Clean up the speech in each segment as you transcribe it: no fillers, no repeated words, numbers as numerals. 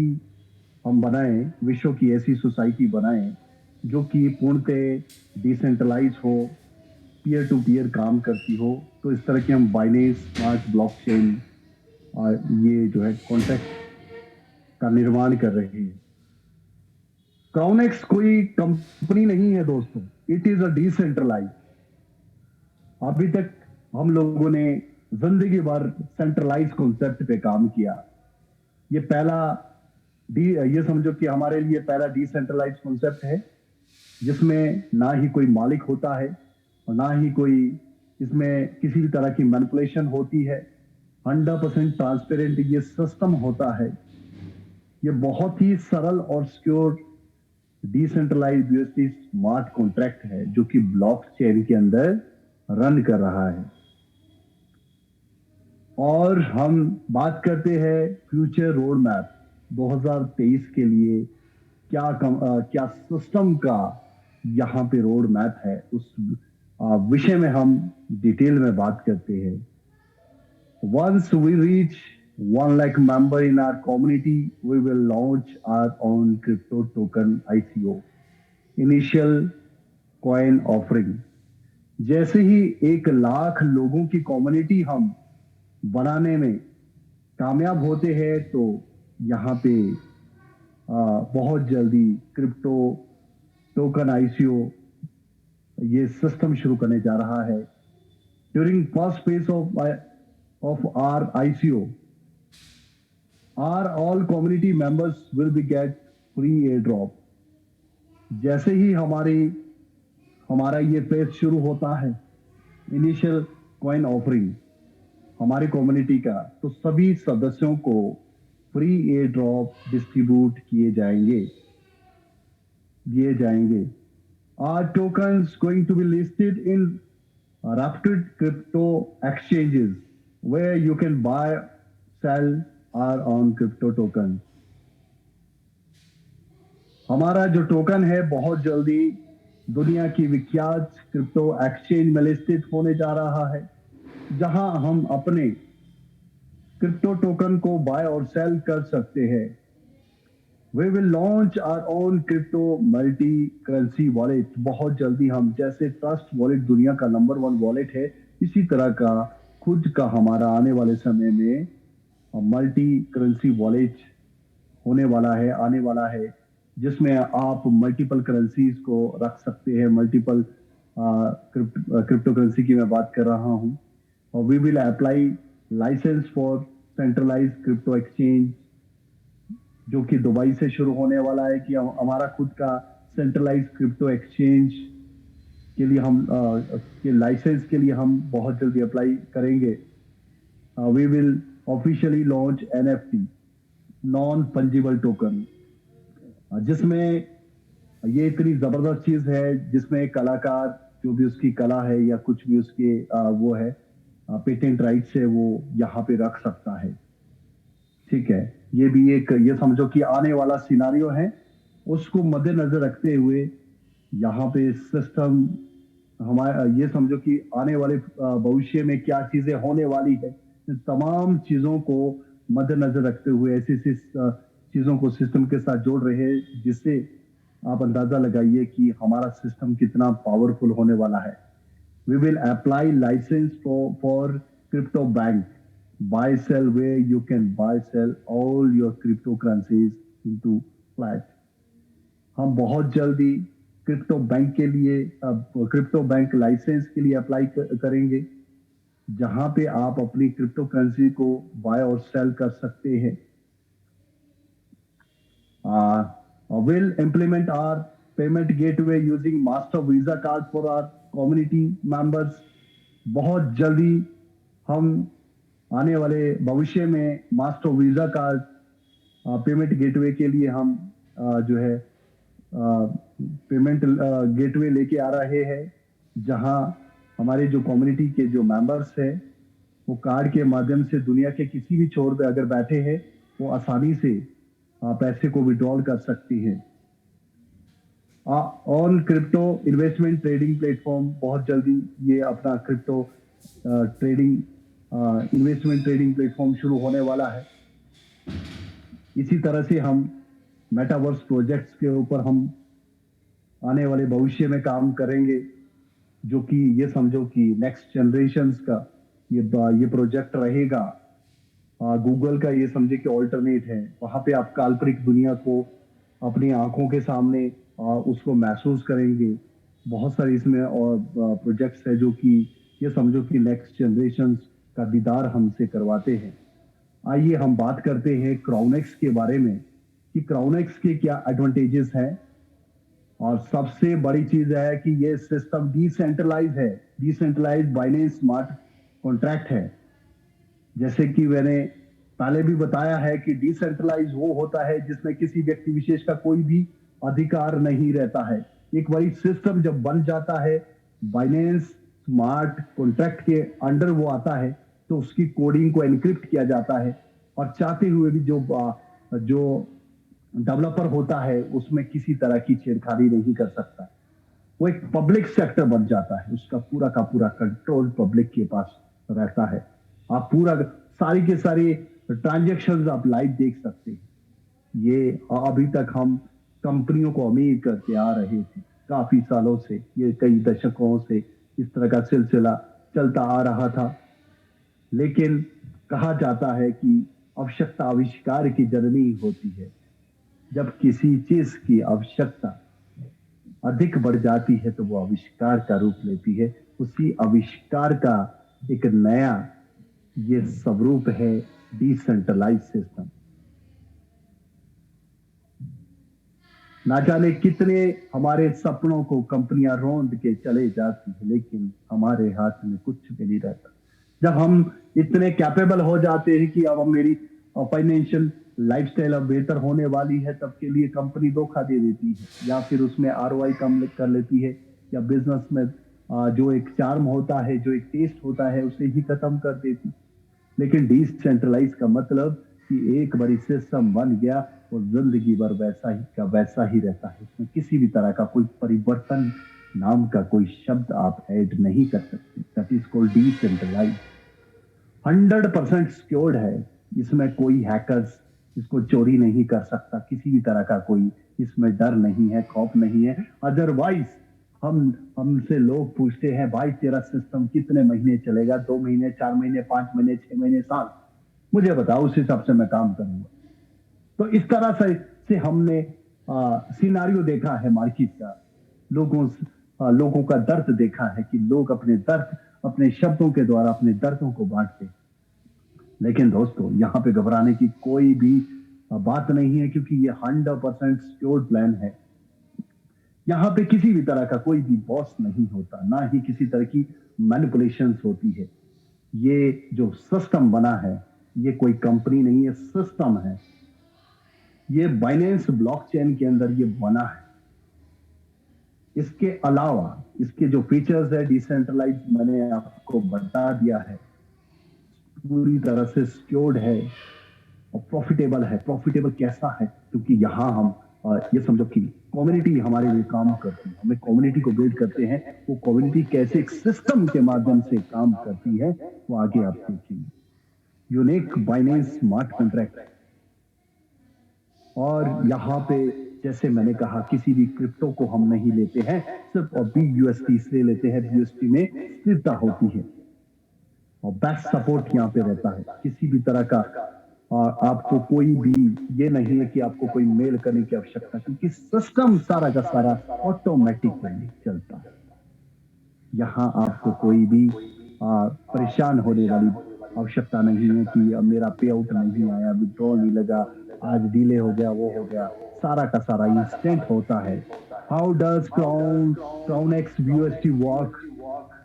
हम बनाएं, विश्व की ऐसी सोसाइटी बनाएं जो कि पूर्णतः डिसेंट्रलाइज हो, पीयर टू पीयर काम करती हो। तो इस तरह की हम बाइनेंस स्मार्ट ब्लॉकचेन ये जो है कॉन्ट्रैक्ट का निर्माण कर रहे हैं। क्राउनेक्स कोई कंपनी नहीं है दोस्तों, इट इज अ डिसेंट्रलाइज। अभी तक हम लोगों ने जिंदगी भर सेंट्रलाइज कॉन्सेप्ट पे काम किया। ये पहला डी ये समझो कि हमारे लिए पहला डिसेंट्रलाइज कॉन्सेप्ट है, जिसमें ना ही कोई मालिक होता है और ना ही कोई इसमें किसी भी तरह की मैनिपुलेशन होती है। 100% ट्रांसपेरेंट ये सिस्टम होता है। ये बहुत ही सरल और secure decentralise USD smart contract है जो कि ब्लॉकचेन के अंदर रन कर रहा है। और हम बात करते हैं फ्यूचर रोड मैप 2023 के लिए। क्या सिस्टम का यहाँ पे रोड मैप है, उस विषय में हम डिटेल में बात करते हैं। Once we reach 1 lakh member in our community, we will launch our own crypto token ICO, Initial Coin Offering। जैसे ही 1 लाख लोगों की कम्युनिटी हम बनाने में कामयाब होते हैं, तो यहाँ पे बहुत जल्दी क्रिप्टो टोकन आईसीओ ये सिस्टम शुरू करने जा रहा है। During first phase of our ICO, our all community members will be get free air drop. जैसे ही हमारा ये फेज शुरू होता है, इनिशियल कॉइन ऑफरिंग हमारी कम्युनिटी का, तो सभी सदस्यों को फ्री एयर ड्रॉप डिस्ट्रीब्यूट दिए जाएंगे। Our tokens going to be listed in Rapid crypto exchanges where you can buy, sell our own crypto token। हमारा जो टोकन है बहुत जल्दी दुनिया की विख्यात क्रिप्टो एक्सचेंज में लिस्टेड होने जा रहा है, जहां हम अपने क्रिप्टो टोकन को बाय और सेल कर सकते हैं। We will launch our own crypto multi currency wallet। बहुत जल्दी हम, जैसे ट्रस्ट वॉलेट दुनिया का नंबर 1 वॉलेट है, इसी तरह का खुद का हमारा आने वाले समय में मल्टी करेंसी वॉलेट आने वाला है, जिसमें आप मल्टीपल करेंसीज को रख सकते हैं। मल्टीपल क्रिप्टो करेंसी की मैं बात कर रहा हूं। और we will apply licence for centralise crypto exchange, जो कि दुबई से शुरू होने वाला है, कि हमारा खुद का सेंट्रलाइज क्रिप्टो एक्सचेंज के लिए हम के लाइसेंस के लिए हम बहुत जल्दी अप्लाई करेंगे। We will officially launch NFT, non fungible token, जिसमें ये इतनी जबरदस्त चीज है जिसमें कलाकार जो भी उसकी कला है या कुछ भी उसके वो है पेटेंट राइट से वो यहाँ पे रख सकता है। ठीक है, ये भी ये समझो कि आने वाला सिनारियो है, उसको मद्देनजर रखते हुए यहाँ पे सिस्टम हमारा, ये समझो कि आने वाले भविष्य में क्या चीजें होने वाली है, तमाम चीजों को मद्देनजर रखते हुए ऐसी ऐसी चीजों को सिस्टम के साथ जोड़ रहे हैं, जिससे आप अंदाजा लगाइए कि हमारा सिस्टम कितना पावरफुल होने वाला है। We will apply license for crypto bank, buy sell, where you can buy sell all your cryptocurrencies into flat। हम बहुत जल्दी क्रिप्टो बैंक लाइसेंस के लिए अप्लाई करेंगे, जहां पे आप अपनी क्रिप्टो करेंसी को बाय और सेल कर सकते हैं। Will implement our payment gateway using master visa card for our community members। बहुत जल्दी हम आने वाले भविष्य में master visa card payment gateway के लिए हम जो है पेमेंट गेटवे लेके आ रहे हैं, जहां हमारे जो कम्युनिटी के जो मेंबर्स हैं वो कार्ड के माध्यम से दुनिया के किसी भी छोर पे अगर बैठे हैं, वो आसानी से पैसे को विड्रॉल कर सकती हैं। On crypto investment trading platform, बहुत जल्दी ये अपना crypto trading investment trading platform शुरू होने वाला है। इसी तरह से हम मेटावर्स प्रोजेक्ट्स के ऊपर हम आने वाले भविष्य में काम करेंगे, जो कि ये समझो कि नेक्स्ट जनरेशन्स का ये प्रोजेक्ट रहेगा। गूगल का ये समझे कि ऑल्टरनेट है, वहां पे आप काल्पनिक दुनिया को अपनी आंखों के सामने उसको महसूस करेंगे। बहुत सारे इसमें और प्रोजेक्ट्स है जो कि ये समझो कि नेक्स्ट जनरेशन का दीदार हमसे करवाते हैं। आइए हम बात करते हैं क्राउनेक्स के बारे में कि क्राउनेक्स के क्या एडवांटेजेस हैं। और सबसे बड़ी चीज है कि ये सिस्टम डिसेंट्रलाइज है, डिसेंट्रलाइज बाइनेंस स्मार्ट कॉन्ट्रैक्ट है। जैसे कि मैंने पहले भी बताया है कि डिसेंट्रलाइज वो होता है जिसमें किसी व्यक्ति विशेष का कोई भी अधिकार नहीं रहता है। एक बारी सिस्टम जब बन जाता है, बाइनेंस स्मार्ट कॉन्ट्रैक्ट के अंडर वो आता है, तो उसकी कोडिंग को एनक्रिप्ट किया जाता है और चाहते हुए भी जो डेवलपर होता है उसमें किसी तरह की छेड़खानी नहीं कर सकता। वो एक पब्लिक सेक्टर बन जाता है, उसका पूरा का पूरा कंट्रोल पब्लिक के पास रहता है। आप पूरा सारी के सारी ट्रांजेक्शन्स आप लाइव देख सकते हैं। ये अभी तक हम कंपनियों को अमीर करके आ रहे थे काफी सालों से, ये कई दशकों से इस तरह का सिलसिला चलता आ रहा था। लेकिन कहा जाता है कि आवश्यकता आविष्कार की जननी होती है। जब किसी चीज की आवश्यकता अधिक बढ़ जाती है तो वो आविष्कार का रूप लेती है। उसी आविष्कार का एक नया ये स्वरूप है डिसेंट्रलाइज सिस्टम। ना जाने कितने हमारे सपनों को कंपनियां रोंद के चले जाती है, लेकिन हमारे हाथ में कुछ भी नहीं रहता। जब हम इतने कैपेबल हो जाते हैं कि अब मेरी फाइनेंशियल लाइफस्टाइल अब बेहतर होने वाली है, तब के लिए कंपनी धोखा दे देती है या फिर उसमें आरओआई कम कर लेती है, या बिजनेस में जो एक चार्म होता है, जो एक टेस्ट होता है, उसे ही खत्म कर देती। लेकिन डिसेंट्रलाइज का मतलब कि एक बारी सिस्टम बन गया और जिंदगी भर वैसा ही का वैसा ही रहता है। इसमें किसी भी तरह का कोई परिवर्तन नाम का कोई शब्द आप ऐड नहीं कर सकते। That is called decentralise. 100% secured है। इसमें कोई हैकर्स इसको चोरी नहीं कर सकता, किसी भी तरह का कोई इसमें डर नहीं है, खौफ नहीं है। अदरवाइज हमसे लोग पूछते हैं, भाई तेरा सिस्टम कितने महीने चलेगा? 2 महीने, 4 महीने, 5 महीने, 6 महीने, साल? मुझे बताओ, उस हिसाब से मैं काम करूंगा। तो इस तरह से हमने सिनारियो देखा है मार्केट का, लोगों का दर्द देखा है कि लोग अपने दर्द अपने शब्दों के द्वारा अपने दर्दों को बांटते। लेकिन दोस्तों, यहाँ पे घबराने की कोई भी बात नहीं है, क्योंकि ये 100% सिक्योर्ड प्लान है। यहाँ पे किसी भी तरह का कोई भी बॉस नहीं होता, ना ही किसी तरह की मैनिपुलेशंस होती है। ये जो सिस्टम बना है, ये कोई कंपनी नहीं है, सिस्टम है। ये बाइनेंस ब्लॉकचेन के अंदर ये बना है। इसके अलावा इसके जो फीचर्स है डिसेंट्रलाइज, मैंने आपको बता दिया है, पूरी तरह से सिक्योर्ड है और प्रॉफिटेबल है। प्रॉफिटेबल कैसा है? क्योंकि यहाँ हम ये समझो कि कम्युनिटी हमारे लिए काम करती है, हमें कम्युनिटी को बिल्ड करते हैं। वो कम्युनिटी कैसे एक सिस्टम के माध्यम से काम करती है, वो आगे आप देखेंगे। Unique Binance smart contract. और यहाँ पे जैसे मैंने कहा, किसी भी क्रिप्टो को हम नहीं लेते हैं, सिर्फ BUSD से लेते हैं। BUSD में स्थिरता होती है और बेस्ट सपोर्ट यहाँ पे रहता है। किसी भी तरह का आपको कोई भी ये नहीं है कि आपको कोई मेल करने की आवश्यकता, क्योंकि सिस्टम सारा का सारा ऑटोमेटिकली चलता है। यहाँ आपको कोई भी परेशान होने वाली आवश्यकता नहीं है कि अब मेरा पे आउट नहीं आया, विड्रॉल नहीं लगा, आज डिले हो गया, वो हो गया। सारा का सारा इंस्टेंट होता है। How does Crownex BUSD work?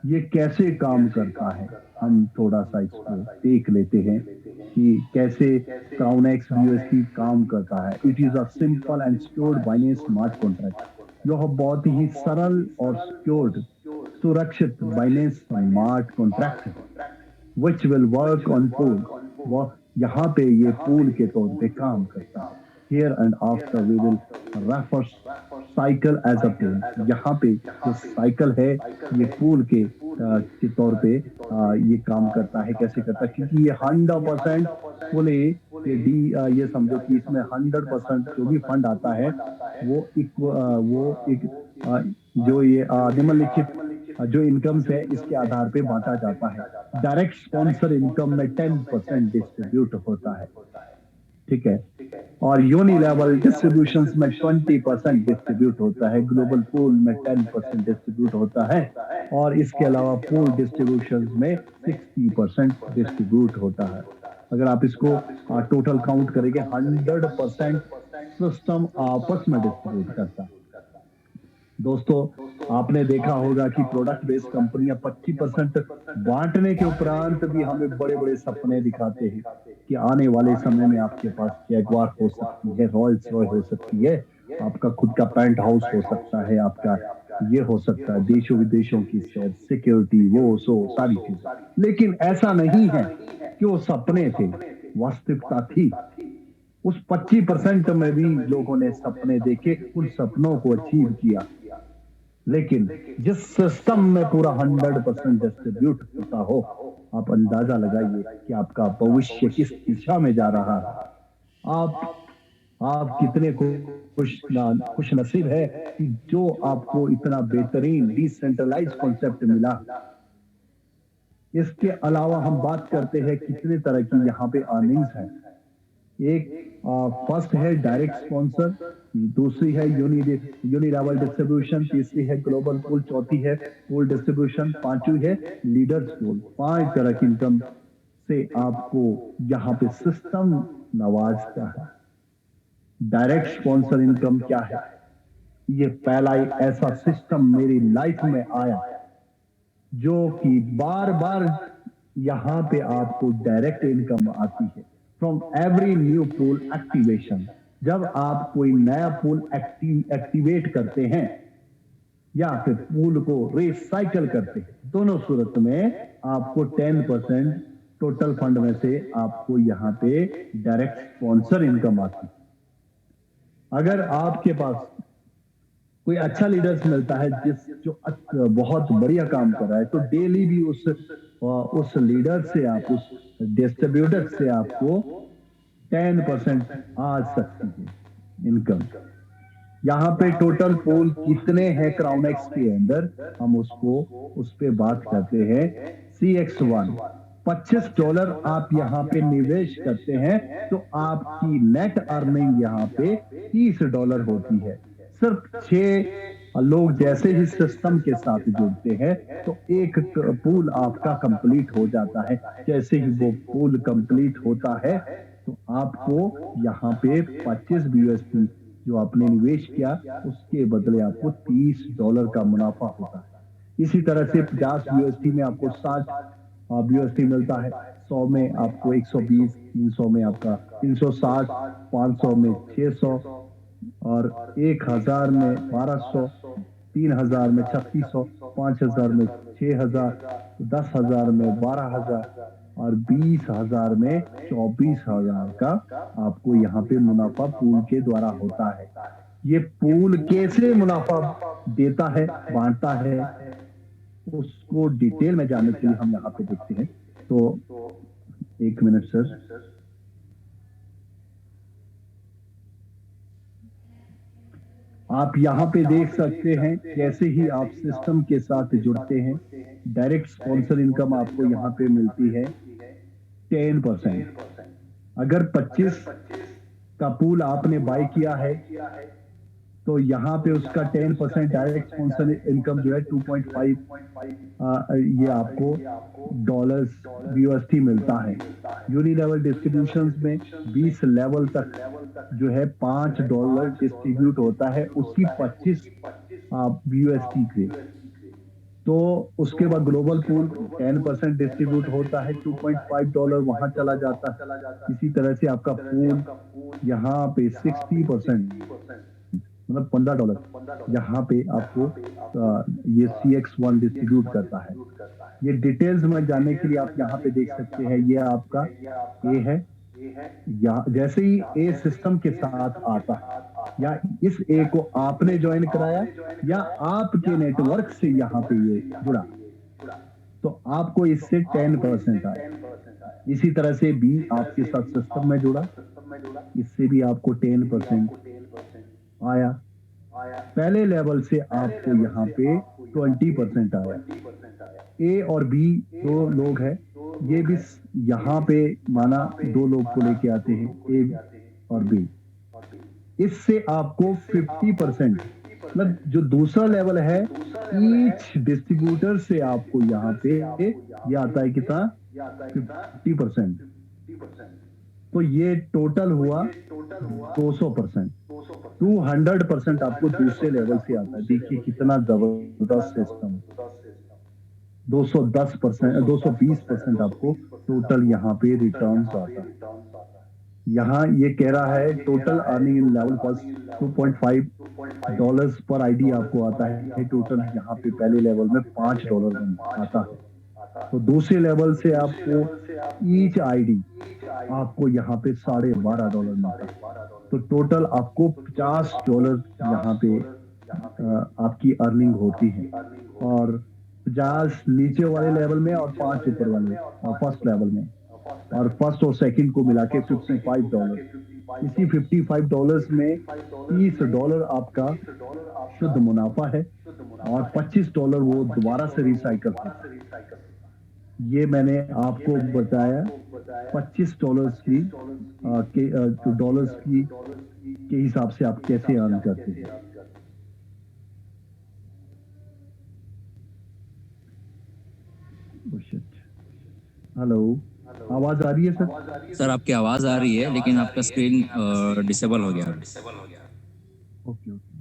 ये कैसे काम करता है? हम थोड़ा सा इसको देख लेते हैं कि कैसे क्राउनेक्स BUSD काम करता है। It is a simple and secured Binance smart contract. यह बहुत ही सरल और सिक्योर्ड सुरक्षित बाइनेंस स्मार्ट कॉन्ट्रैक्ट है, which will work on pool। वह यहाँ पे ये पूल के तौर पे काम करता है। Here and after we will refer cycle as a pool। यहाँ पे जो साइकिल है, ये पूल के तौर पे ये काम करता है। कैसे करता है? क्योंकि ये 100% फुली ये समझो कि इसमें 100% जो भी फंड आता है वो एक जो ये निम्नलिखित जो इनकम्स है इसके आधार पे बांटा जाता है। डायरेक्ट स्पॉन्सर इनकम में 10% डिस्ट्रीब्यूट होता है, ठीक है। और यूनिलेवल डिस्ट्रीब्यूशंस में 20% डिस्ट्रीब्यूट होता है, ग्लोबल पूल में 10% डिस्ट्रीब्यूट होता है, और इसके अलावा पूल डिस्ट्रीब्यूशंस में 60% डिस्ट्रीब्यूट होता है। अगर आप इसको टोटल काउंट करेंगे 100% सिस्टम आपस में डिस्ट्रीब्यूट करता है। दोस्तों, आपने देखा होगा कि प्रोडक्ट बेस्ड कंपनियां 25% बांटने के उपरांत भी हमें बड़े बड़े सपने दिखाते हैं कि आने वाले समय में आपके पास जैगुआर हो सकती है, रॉयल्स रॉय हो सकती है, आपका खुद का पेंट हाउस हो सकता है, आपका ये हो सकता है, देशों विदेशों की शेयर, सिक्योरिटी, वो सो सारी चीजें। लेकिन ऐसा नहीं है कि वो सपने थे, वास्तविकता थी। उस 25% में भी लोगों ने सपने देखे, उन सपनों को अचीव किया। लेकिन जिस सिस्टम में पूरा 100% डिस्ट्रीब्यूट होता हो, आप अंदाजा लगाइए कि आपका भविष्य किस दिशा में जा रहा है। आप कितने खुश नसीब है कि जो आपको इतना बेहतरीन डिसेंट्रलाइज कॉन्सेप्ट मिला। इसके अलावा हम बात करते हैं कितने तरह की यहाँ पे अर्निंग्स है। एक फर्स्ट है डायरेक्ट स्पॉन्सर, दूसरी है यूनिलेवल डिस्ट्रीब्यूशन, तीसरी है ग्लोबल पूल, चौथी है पूल डिस्ट्रीब्यूशन, पांचवी है लीडर्स पूल। 5 तरह की इनकम से आपको यहाँ पे सिस्टम नवाजता है। डायरेक्ट स्पॉन्सर इनकम क्या है? ये पहला एक ऐसा सिस्टम मेरी लाइफ में आया जो कि बार बार यहाँ पे आपको डायरेक्ट इनकम आती है from every new pool activation. जब आप कोई नया पूल एक्टिवेट करते हैं या फिर पूल को रिसाइकल करते हैं, दोनों सूरत में आपको 10% टोटल फंड में से आपको यहाँ पे डायरेक्ट स्पॉन्सर इनकम आती है। अगर आपके पास कोई अच्छा लीडर्स मिलता है जो बहुत बढ़िया काम कर रहा है, तो डेली भी उस लीडर से आप, उस डिस्ट्रीब्यूटर से आपको 10% आ सकती है इनकम। यहाँ पे टोटल पूल कितने हैं क्राउनेक्स के अंदर, हम उस पे बात करते हैं। CX1 $25 आप यहाँ पे निवेश करते हैं तो आपकी नेट अर्निंग यहाँ पे $30 होती है। सिर्फ 6 लोग जैसे ही सिस्टम के साथ जुड़ते हैं तो एक पूल आपका कंप्लीट हो जाता है। जैसे ही वो पूल कंप्लीट होता है तो आपको यहाँ पे 25 BUSD जो आपने निवेश किया उसके बदले आपको $30 का मुनाफा होता है। इसी तरह से 50 BUSD में आपको 60 BUSD मिलता है, 100 में आपको 120, 300 में आपका 360, 500 में 600 और 1000 में 1200, 3000 में 3600, 5000 में 6000, 10,000 में 12,000 और 20,000 में 24,000 का आपको यहाँ पे मुनाफा पूल के द्वारा होता है। ये पूल कैसे मुनाफा देता है, बांटता है, उसको डिटेल में जानने के लिए हम यहाँ पे देखते हैं। तो एक मिनट सर, आप यहाँ पे देख सकते हैं जैसे ही आप सिस्टम के साथ जुड़ते हैं डायरेक्ट स्पॉन्सर इनकम आपको यहाँ पे मिलती है 10%। अगर 25 का पूल आपने बाय किया है तो यहाँ पे उसका 10% डायरेक्ट स्पॉन्सर इनकम जो है 2.5 ये आपको डॉलर्स BUSD मिलता है। यूनिलेवल डिस्ट्रीब्यूशंस में 20 लेवल तक जो है $5 डिस्ट्रीब्यूट होता है उसकी 25 BUSD के। तो उसके बाद ग्लोबल पूल 10% डिस्ट्रीब्यूट होता है, $2.5 वहां चला जाता है। इसी तरह से आपका पूल यहाँ पे 60% मतलब $15 यहाँ पे आपको ये CX1 डिस्ट्रीब्यूट करता है। ये डिटेल्स में जानने के लिए आप यहाँ पे देख सकते हैं, ये आपका A है। या जैसे ही A सिस्टम के साथ आता है या इस A को आपने ज्वाइन कराया या आपके नेटवर्क से यहाँ पे ये जुड़ा तो आपको इससे 10% आए। इसी तरह से बी आपके साथ सिस्टम में जुड़ा, इससे भी आपको 10% आया। पहले लेवल से आपको यहाँ पे 20% आया। ए और बी दो लोग हैं, ये भी यहाँ पे माना दो लोग को लेके आते हैं, ए और बी। इससे आपको 50% मतलब जो दूसरा लेवल है, ईच डिस्ट्रीब्यूटर से आपको यहाँ पे ये आता है कितना, 50%। तो ये टोटल हुआ 200%। 200% आपको दूसरे लेवल से आता है। देखिए कितना जबरदस्त सिस्टम। 210%, 220% आपको टोटल यहाँ पे रिटर्न आता है। यहाँ ये कह रहा है total earning in level first $2.5 पर आईडी आपको आता है टोटल। यहाँ पे पहले लेवल में $5 आता है। तो दूसरे लेवल से आपको ईच आईडी आपको यहाँ पे $12.5 मिलता है। तो टोटल आपको $50 यहाँ पे आपकी अर्निंग होती है। और 50 नीचे वाले लेवल में और 5 ऊपर वाले और फर्स्ट लेवल में, और फर्स्ट और सेकंड को मिला के $55। इसी $55 में $30 आपका शुद्ध मुनाफा है और $25 वो दोबारा से रिसाइकल होता है। ये मैंने आपको बताया $25 की डॉलर्स की के हिसाब से आप कैसे अर्न करते हैं। हेलो, आवाज आ रही है सर? सर आपकी आवाज आ रही है लेकिन आपका स्क्रीन डिसेबल हो गया। ओके ओके,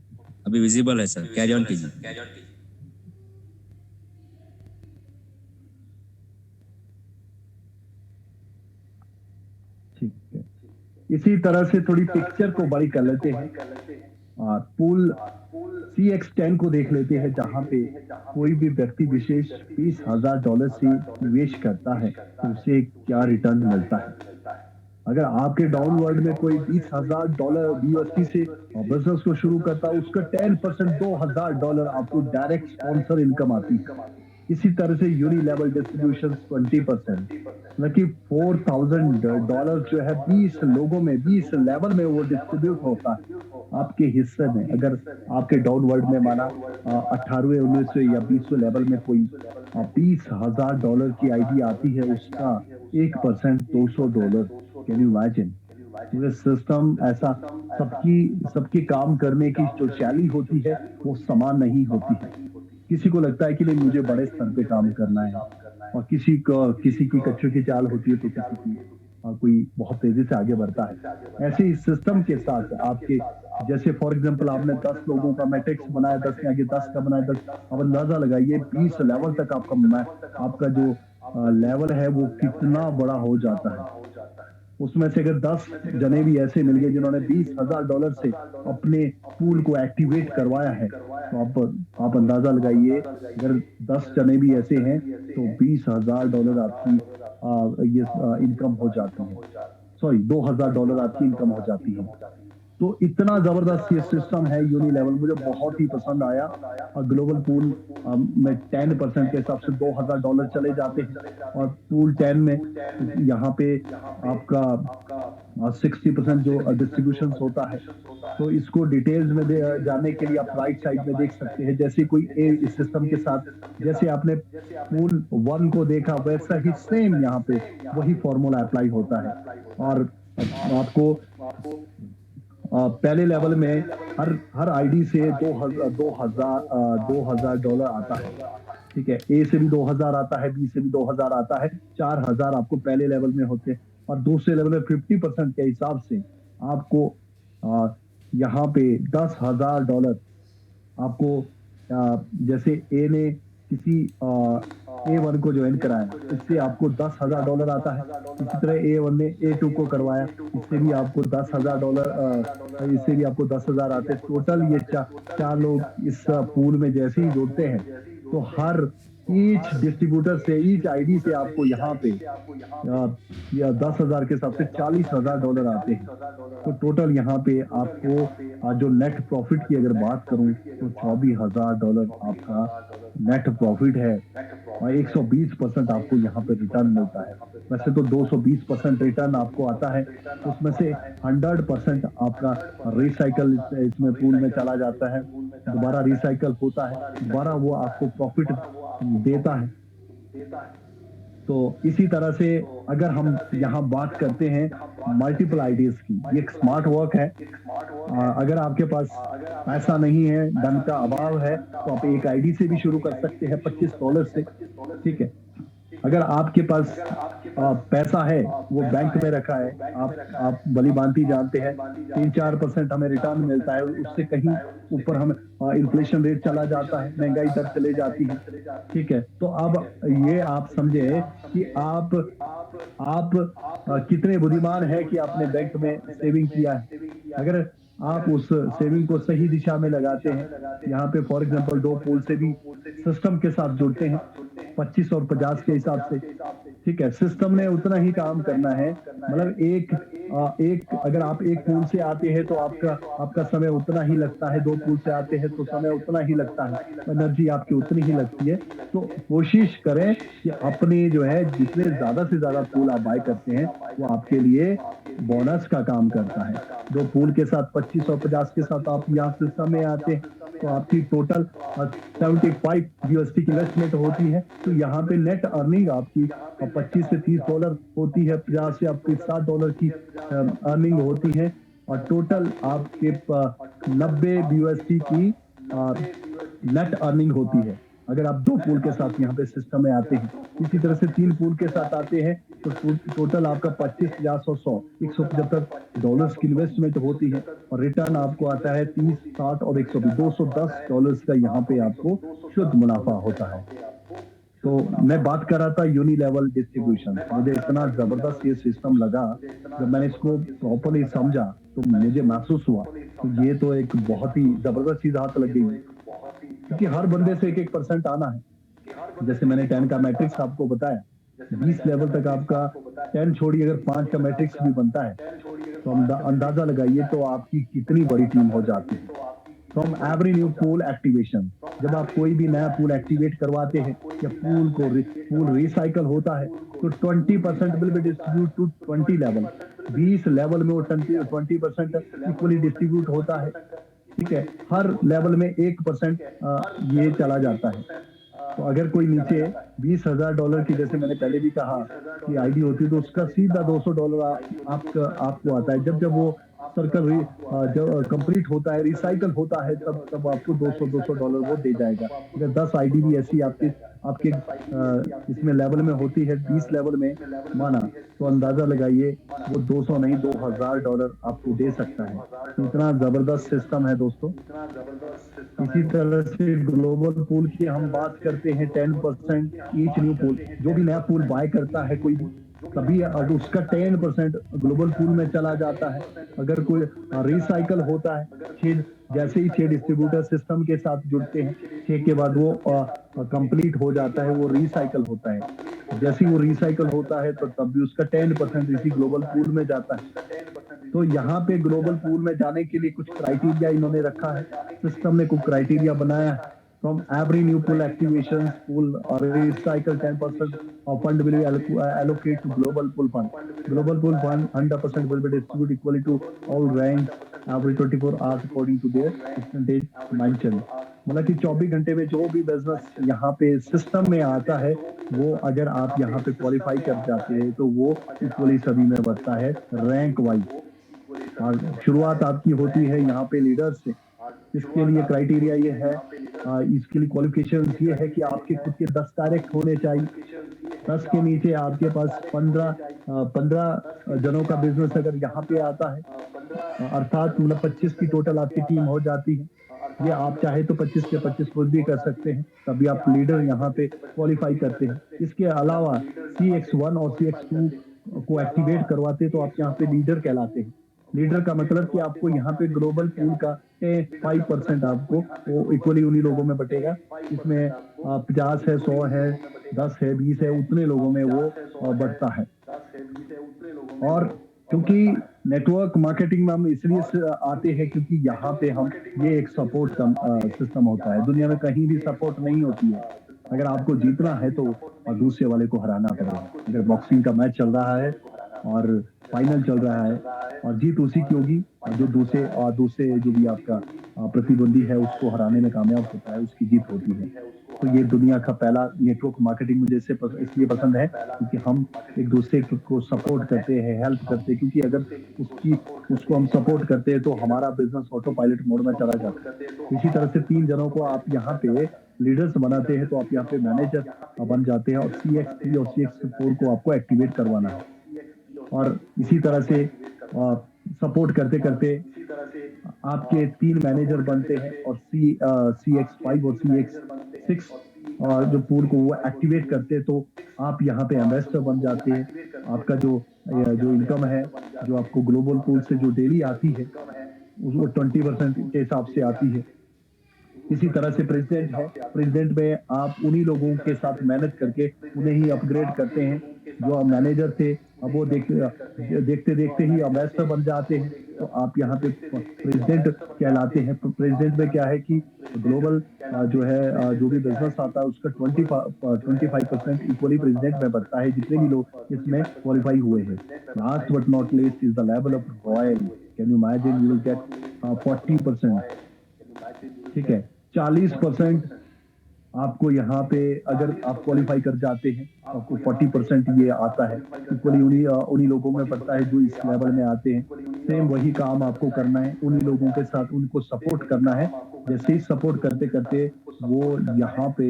अभी विजिबल है सर, कैरी ऑन कीजिए। ठीक है। इसी तरह से थोड़ी पिक्चर को बड़ी कर लेते हैं और पूल CX10 को देख लेते हैं, जहां पे कोई भी व्यक्ति विशेष $20,000 से निवेश करता है तो उसे क्या रिटर्न मिलता है। अगर आपके डाउन वर्ल्ड में कोई $20,000 USD से बिजनेस को शुरू करता है, उसका 10% $2,000 आपको डायरेक्ट स्पॉन्सर इनकम आती है। इसी तरह से यूनि लेवल डिस्ट्रीब्यूशन 20%, मतलब कि $4,000 जो है 20 लोगों में 20 लेवल में वो डिस्ट्रीब्यूट होता है आपके हिस्से में। अगर आपके डाउन वर्ल्ड में माना 18वें 19वें या 20वें लेवल में कोई $20,000 की आईडी आती है, उसका 1% $200। Can you imagine? सिस्टम ऐसा, सबकी काम करने की जो शैली होती है वो समान नहीं होती है। किसी को लगता है कि नहीं मुझे बड़े स्तर पे काम करना है, और किसी की कच्चों की चाल होती है तो किसी की कोई बहुत तेजी से आगे बढ़ता है। ऐसे ही सिस्टम के साथ आपके जैसे फॉर एग्जांपल आपने 10 लोगों का मैट्रिक्स बनाया, 10 के आगे 10 का बनाया, 10, अब अंदाजा लगाइए 20 लेवल तक आपका जो लेवल है वो कितना बड़ा हो जाता है। उसमें से अगर 10 जने भी ऐसे मिल गए जिन्होंने $20,000 से अपने पूल को एक्टिवेट करवाया है, तो आप अंदाजा लगाइए अगर 10 जने भी ऐसे हैं तो $20,000 आपकी ये इनकम हो जाती है। सॉरी, $2,000 आपकी इनकम हो जाती है। तो इतना जबरदस्त ये सिस्टम है यूनि लेवल, मुझे बहुत ही पसंद आया। और ग्लोबल पूल में 10% के हिसाब से $2,000 चले जाते हैं, और पूल 10 में यहाँ पे आपका 60% जो डिस्ट्रीब्यूशन होता है। तो इसको डिटेल्स में जानने के लिए आप राइट साइड में देख सकते हैं। जैसे कोई इस सिस्टम के साथ जैसे आपने पूल 1 को देखा, वैसा ही सेम यहाँ पे वही फॉर्मूला अप्लाई होता है। और आपको पहले लेवल में हर आईडी से $2,000 आता है। ठीक है, ए से भी 2,000 आता है, बी से भी 2,000 आता है, 4,000 आपको पहले लेवल में होते हैं। और दूसरे लेवल में 50% के हिसाब से आपको यहाँ पे $10,000 आपको जैसे ए ने किसी A1 को ज्वाइन कराया, इससे आपको $10,000 आता है। इसी तरह A1 ने A2 को करवाया, इससे भी आपको $10,000 इससे भी आपको 10,000 आते हैं। टोटल ये चार लोग इस पूल में जैसे ही जुड़ते हैं तो हर ईच डिस्ट्रीब्यूटर से, ईच आईडी से आपको यहाँ पे या 10,000 के हिसाब से $40,000 आते हैं। तो टोटल यहाँ पे आपको जो नेट प्रॉफिट की अगर बात करूं तो $24,000 आपका नेट प्रॉफिट है और 120% आपको यहाँ पे रिटर्न मिलता है। वैसे तो 220% रिटर्न आपको आता है, उसमें से 100% आपका रिसाइकल इसमें पूल में चला जाता है, दोबारा रिसाइकल होता है, दोबारा वो आपको प्रॉफिट देता है। तो इसी तरह से अगर हम यहाँ बात करते हैं मल्टीपल आईडीज की, ये एक स्मार्ट वर्क है। अगर आपके पास पैसा नहीं है, धन का अभाव है, तो आप एक आईडी से भी शुरू कर सकते हैं $25 से। ठीक है, अगर आपके पास पैसा है, वो बैंक में रखा है, आप भली भांति जानते हैं 3-4% हमें रिटर्न मिलता है, उससे कहीं ऊपर हम इन्फ्लेशन रेट चला जाता है, महंगाई दर चले जाती है। ठीक है, तो अब ये आप समझे कि आप कितने बुद्धिमान है कि आपने बैंक में सेविंग किया है। अगर आप उस सेविंग को सही दिशा में लगाते हैं, यहाँ पे फॉर एग्जांपल 2 पूल से भी सिस्टम के साथ जुड़ते हैं 25 और 50 के हिसाब से। ठीक है, सिस्टम ने उतना ही काम करना है, मतलब एक अगर आप एक पूल से आते हैं तो आपका समय उतना ही लगता है, 2 पूल से आते हैं तो समय उतना ही लगता है, एनर्जी आपकी उतनी ही लगती है। तो कोशिश करें कि अपनी जो है जितने ज्यादा से ज्यादा पूल आप बाय करते हैं वो आपके लिए बोनस का काम करता है। 2 पूल के साथ 25 और 50 के साथ आप यहाँ सिस्टम में आते हैं तो आपकी टोटल 75 USD की इन्वेस्टमेंट होती है। तो यहाँ पे नेट अर्निंग आपकी 25 से $30 होती है, 50 से आपकी $60 की अर्निंग होती है और टोटल आपके 90 USD की नेट अर्निंग होती है अगर आप 2 पूल के साथ यहाँ पे सिस्टम में आते हैं। इसी तरह से 3 पूल के साथ आते हैं तो टोटल आपका 25, 50 और 100 $175 की इन्वेस्टमेंट होती है और रिटर्न आपको आता है 30, 60 और 120 $210 का यहाँ पे आपको शुद्ध मुनाफा होता है। तो मैं बात कर रहा था यूनि लेवल डिस्ट्रीब्यूशन, मुझे इतना जबरदस्त ये सिस्टम लगा, जब मैंने इसको प्रॉपरली समझा तो मुझे महसूस हुआ तो ये तो एक बहुत ही जबरदस्त चीज हाथ लग गई, क्योंकि हर बंदे से 1-1% आना है। जैसे मैंने 10 का मैट्रिक्स आपको बताया, 20 लेवल तक आपका 10 छोड़िए, अगर 5 का मैट्रिक्स भी बनता है तो अंदाजा लगाइए तो आपकी कितनी बड़ी टीम हो जाती है। From every new pool activation, जब आप कोई भी नया पूल एक्टिवेट करवाते हैं या पूल रिसाइकल होता है तो 20% will be distribute to 20 level. 20 level में वो 20% इक्वली डिस्ट्रीब्यूट होता है। ठीक है, हर लेवल में 1% ये चला जाता है। तो अगर कोई नीचे $20,000 की, जैसे मैंने पहले भी कहा कि आईडी होती है, तो उसका सीधा $200 आपको आता है। जब वो सर्कल जब कंप्लीट होता है, रिसाइकल होता है, तब आपको $200 वो दे जाएगा। अगर 10 आईडी भी ऐसी आपके इसमें लेवल में होती है, 20 लेवल में माना, तो अंदाजा लगाइए वो 200 नहीं $2,000 आपको दे सकता है। तो इतना जबरदस्त सिस्टम है दोस्तों। इसी तरह से ग्लोबल पूल की हम बात करते हैं, 10% ईच न्यू पूल, जो भी नया पूल बाय करता है कोई भी, तभी उसका 10% ग्लोबल पूल में चला जाता है। अगर कोई रिसाइकल होता है, जैसे ही 6 डिस्ट्रीब्यूटर सिस्टम के साथ जुड़ते हैं, 6 के बाद वो कंप्लीट हो जाता है, वो रिसाइकल होता है। जैसे ही वो रिसाइकल होता है तो तब भी उसका 10% इसी ग्लोबल पूल में जाता है। तो यहाँ पे ग्लोबल पूल में जाने के लिए कुछ क्राइटेरिया इन्होंने रखा है, सिस्टम ने कुछ क्राइटेरिया बनाया है। From every new pool activation, pool or recycle 10% of fund will be allocated to global pool fund. Global pool fund 100% will be distributed equally to all ranks every 24 hours according to their percentage mentioned. मतलब कि 24 घंटे में जो भी business यहाँ पे system में आता है, वो अगर आप यहाँ पे क्वालिफाई कर जाते हैं तो वो इक्वली सभी में बढ़ता है रैंक वाइज। और शुरुआत आपकी होती है यहाँ पे लीडर से। इसके लिए क्राइटेरिया ये है, इसके लिए क्वालिफिकेशन ये है कि आपके खुद के 10 डायरेक्ट होने चाहिए। 10 के नीचे आपके पास 15 जनों का बिजनेस अगर यहाँ पे आता है, अर्थात मतलब 25 की टोटल आपकी टीम हो जाती है। ये आप चाहे तो 25 के 25 खुद भी कर सकते हैं, तभी आप लीडर यहाँ पे क्वालिफाई करते हैं। इसके अलावा CX1 और CX2 को एक्टिवेट करवाते तो आप यहाँ पे लीडर कहलाते हैं। लीडर का मतलब कि आपको यहाँ पे ग्लोबल पूल का 5% आपको वो इक्वली उन्हीं लोगों में बटेगा, इसमें 50 है, 100 है, 10 है, 20 है, उतने लोगों में वो बढ़ता है। और क्योंकि नेटवर्क मार्केटिंग में हम इसलिए आते हैं क्योंकि यहाँ पे हम ये एक सपोर्ट सिस्टम होता है, दुनिया में कहीं भी सपोर्ट नहीं होती है। अगर आपको जीतना है तो दूसरे वाले को हराना पड़ेगा। अगर बॉक्सिंग का मैच चल रहा है और फाइनल चल रहा है और जीत उसी की होगी और जो दूसरे जो भी आपका प्रतिद्वंदी है उसको हराने में कामयाब होता है, उसकी जीत होती है। तो ये दुनिया का पहला नेटवर्क मार्केटिंग मुझे इसलिए पसंद है क्योंकि हम एक दूसरे को सपोर्ट करते हैं, हेल्प करते हैं, क्योंकि अगर उसकी उसको हम सपोर्ट करते हैं तो हमारा बिजनेस ऑटो पायलट मोड में चला जाता है। इसी तरह से 3 जनों को आप यहाँ पे लीडर्स बनाते हैं तो आप यहाँ पे मैनेजर बन जाते हैं और CX3 और CX4 को आपको एक्टिवेट करवाना है। और इसी तरह से सपोर्ट करते करते आपके 3 मैनेजर बनते हैं और CX5 और CX6 और जो पूल को वो एक्टिवेट करते हैं तो आप यहाँ पे एम्बेसडर बन जाते हैं। आपका जो इनकम है, जो आपको ग्लोबल पूल से जो डेली आती है वो 20% के हिसाब से आती है। इसी तरह से प्रेसिडेंट है, प्रेसिडेंट में आप उन्हीं लोगों के साथ मेहनत करके उन्हें ही अपग्रेड करते हैं जो मैनेजर थे, अब वो देखते देखते ही अम्बेसडर बन जाते हैं तो आप यहाँ पे प्रेसिडेंट कहलाते हैं। तो प्रेसिडेंट में क्या है कि ग्लोबल जो है जो भी बिजनेस आता है उसका 25% इक्वली प्रेसिडेंट में बढ़ता है, जितने भी लोग इसमें क्वालिफाई हुए हैं। Last but not least is the level of royal. Can you imagine you will get 40%, ठीक है, 40% आपको यहाँ पे अगर आप क्वालिफाई कर जाते हैं तो आपको 40% ये आता है, इक्वली उन्हीं लोगों में पड़ता है जो इस लेवल में आते हैं। सेम वही काम आपको करना है, उन्हीं लोगों के साथ उनको सपोर्ट करना है। जैसे ही सपोर्ट करते करते वो यहाँ पे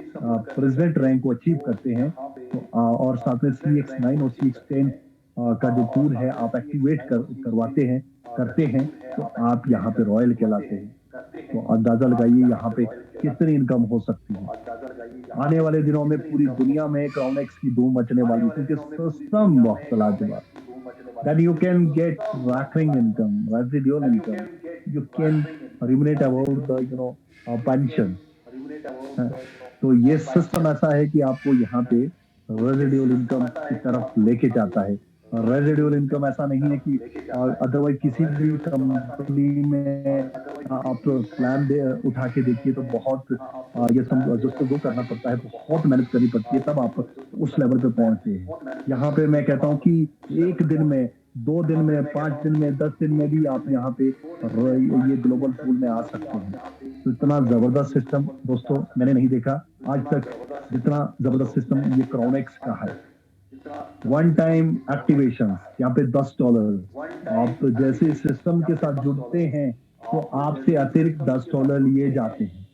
प्रेसिडेंट रैंक को अचीव करते हैं तो और साथ में CX9 और CX10 का जो पूल है आप एक्टिवेट करवाते हैं करते हैं तो आप यहाँ पे रॉयल कहलाते हैं। तो अंदाजा लगाइए यहाँ पे कितनी इनकम हो सकती है। आने वाले दिनों में पूरी दुनिया में क्राउनेक्स की धूम मचने वाली क्योंकि सिस्टम बहुत लाजवाब। Then you can get recurring income, residual income. You can ruminate about the pension. तो ये सिस्टम ऐसा है कि आपको यहाँ पे रेजिडुअल इनकम की तरफ लेके जाता है। रेजिडुअल इनकम ऐसा नहीं है कि अदरवाइज किसी भी कंपनी में आप प्लान उठा के देखिए तो बहुत ये जो करना पड़ता है, बहुत मेहनत करनी पड़ती है तब आप उस लेवल पे पहुंचते हैं। यहाँ पे मैं कहता हूँ कि 1 दिन में, 2 दिन में, 5 दिन में, 10 दिन में भी आप यहाँ पे ये ग्लोबल पूल में आ सकते हैं। तो इतना जबरदस्त सिस्टम दोस्तों मैंने नहीं देखा आज तक जितना जबरदस्त सिस्टम ये क्राउनेक्स का है। वन टाइम एक्टिवेशन यहाँ पे $10 आप जैसे सिस्टम के साथ जुड़ते हैं तो आपसे अतिरिक्त $10 लिए जाते हैं।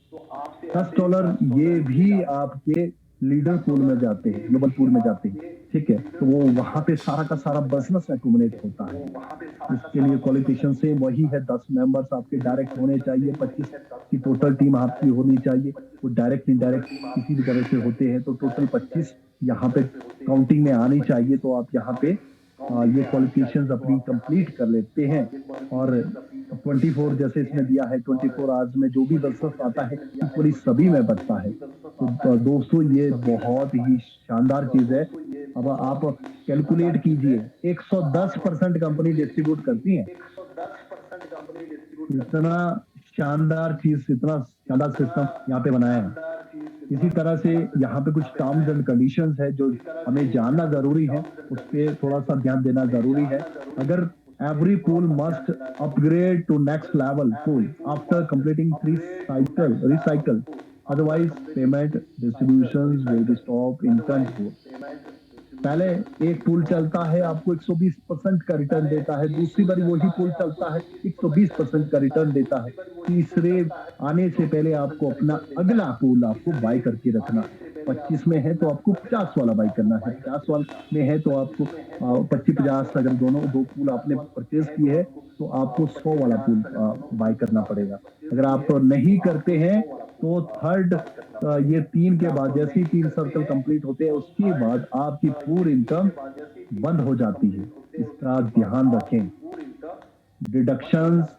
$10 ये भी आपके लीडर पूल में जाते हैं, ग्लोबल पूल में जाते हैं, ठीक है। तो वो वहां पे सारा का सारा बिजनेस एक्यूमुलेट होता है। इसके लिए क्वालिफिकेशन से वही है, 10 मेंबर्स आपके डायरेक्ट होने चाहिए, 25 की टोटल टीम आपकी होनी चाहिए। वो डायरेक्ट इनडायरेक्ट किसी भी तरह से होते हैं तो टोटल 25 यहाँ पे काउंटिंग में आनी चाहिए। तो आप यहाँ पे ये क्वालिफिकेशंस अपनी कंप्लीट कर लेते हैं और 24 जैसे इसमें दिया है 24 आवर्स में जो भी बिजनेस आता है पूरी सभी में बढ़ता है। तो दोस्तों ये बहुत ही शानदार चीज है। अब आप कैलकुलेट कीजिए 110% कंपनी डिस्ट्रीब्यूट करती है। इतना शानदार चीज, इतना शानदार सिस्टम यहाँ पे बनाया है। इसी तरह से यहाँ पे कुछ टर्म्स एंड कंडीशंस है जो हमें जानना जरूरी है, उस पर थोड़ा सा ध्यान देना जरूरी है। अगर every pool must upgrade to next level pool after completing 3 recycle, otherwise payment distributions will be stopped in current pool। पहले एक पूल चलता है आपको 120% का रिटर्न देता है, दूसरी बार वही पूल चलता है 120% का रिटर्न देता है। तीसरे आने से पहले आपको अपना अगला पूल आपको बाय करके रखना है। 25 में है तो आपको 50 वाला बाय करना है, 50 वाला में है तो आपको 25-50 अगर दो पूल आपने परचेज किए है तो आपको 100 वाला पूल बाय करना पड़ेगा। अगर आप नहीं करते हैं तो थर्ड ये 3 के बाद जैसे ही 3 सर्कल कंप्लीट होते हैं उसके बाद आपकी पूरी इनकम बंद हो जाती है। इसका ध्यान रखें। Deductions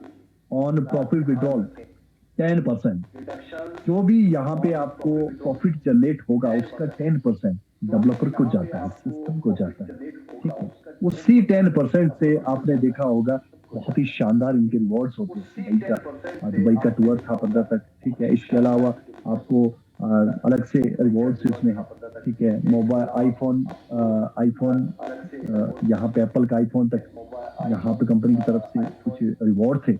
on profit withdrawal 10%। जो भी यहाँ पे आपको प्रॉफिट जनरेट होगा उसका 10% डेवलपर को जाता है, सिस्टम को जाता है। ठीक है, उसी 10% से आपने देखा होगा बहुत ही शानदार इनके रिवॉर्ड्स होते हैं। दुबई का टूर था 15 तक। ठीक है, इसके अलावा आपको अलग से रिवॉर्ड्स इसमें है। ठीक है, मोबाइल आईफोन आईफोन यहाँ पे एप्पल का आईफोन तक यहाँ पे कंपनी की तरफ से कुछ रिवॉर्ड थे।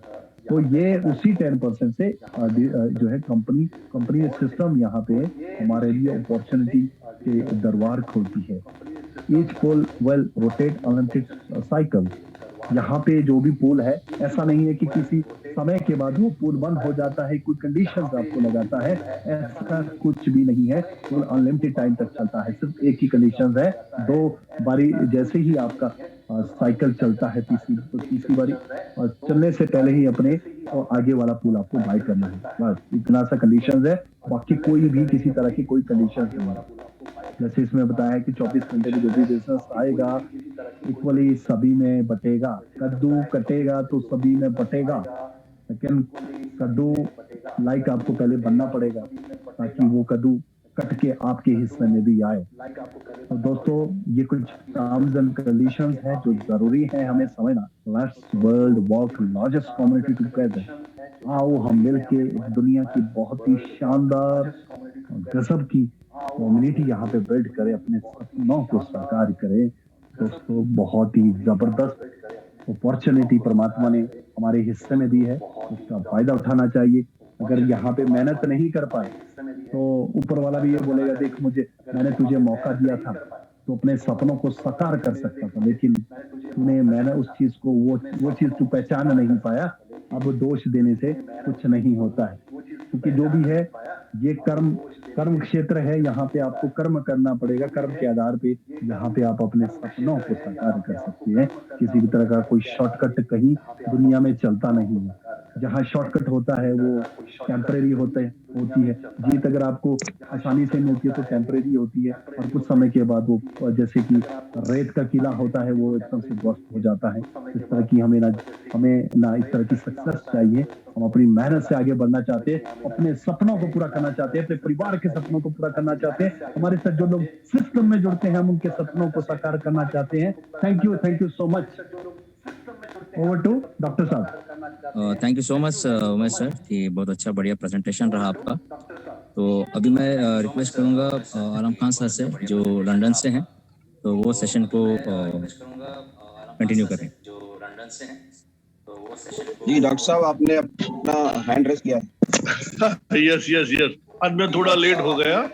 तो ये उसी 10% से जो है कंपनी कंपनी सिस्टम यहाँ पे हमारे लिए अपॉर्चुनिटी के दरबार खोलती है। Each pool will rotate unlimited cycle. यहाँ पे जो भी पुल है, ऐसा नहीं है कि किसी समय के बाद वो पुल बंद हो जाता है, कोई कंडीशंस आपको लगाता है, ऐसा कुछ भी नहीं है। पुल अनलिमिटेड टाइम तक चलता है। सिर्फ एक ही कंडीशन है, 2 बारी जैसे ही आपका साइकिल चलता है तीसरी बारी और चलने से पहले ही अपने आगे वाला पुल आपको बाय करना है। बस इतना सा कंडीशन है, बाकी कोई भी किसी तरह की कोई कंडीशन नहीं है। जैसे इसमें बताया है कि 24 घंटे में जो भी बिजनेस आएगा इक्वली सभी में बटेगा। कद्दू कटेगा तो सभी में बटेगा, लेकिन कद्दू लाइक आपको पहले बनना पड़ेगा ताकि वो कद्दू कट के आपके हिस्से में भी आए। तो दोस्तों, ये कुछ टर्म्स एंड कंडीशंस हैं जो जरूरी है हमें समझना। Let's world work largest community together. आओ हम मिलके दुनिया की बहुत ही शानदार गजब की कम्युनिटी यहाँ पे बिल्ड करें, अपने सपनों को साकार करें। दोस्तों, बहुत ही जबरदस्त अपॉर्चुनिटी परमात्मा ने हमारे हिस्से में दी है, उसका फायदा उठाना चाहिए। अगर यहाँ पे मेहनत नहीं कर पाए तो ऊपर वाला भी ये बोलेगा, देख मुझे मैंने तुझे मौका दिया था तो अपने सपनों को साकार कर सकता था, लेकिन मैंने उस चीज को वो चीज तू पहचान नहीं पाया। अब दोष देने से कुछ नहीं होता है, क्योंकि जो भी है ये कर्म क्षेत्र है। यहाँ पे आपको कर्म करना पड़ेगा। कर्म के आधार पे यहाँ पे आप अपने सपनों को साकार कर सकते हैं। किसी भी तरह का कोई शॉर्टकट कहीं दुनिया में चलता नहीं है। जहाँ शॉर्टकट होता है वो टेम्परेरी होती है। जीत अगर आपको आसानी से मिलती है तो टेम्परेरी होती है, और कुछ समय के बाद वो जैसे कि रेत का किला होता है वो एकदम से ध्वस्त हो जाता है। इस तरह की हमें ना इस तरह की सक्सेस चाहिए। हम अपनी मेहनत से आगे बढ़ना चाहते हैं, अपने सपनों को पूरा करना चाहते हैं, अपने परिवार के सपनों को पूरा करना चाहते हैं। हमारे साथ जो लोग सिस्टम में जुड़ते हैं हम उनके सपनों को साकार करना चाहते हैं। Thank you so much. Over to doctor साहब। Thank you so much Umesh sir, कि बहुत अच्छा बढ़िया प्रेजेंटेशन रहा आपका। तो अभी मैं रिक्वेस्ट करूंगा आलम खान सर से, जो लंदन से हैं, तो वो सेशन को कंटिन्यू करें। जी डॉक्टर साहब, आपने अपना हैंड रेस किया है। यस आज मैं थोड़ा लेट हो गया,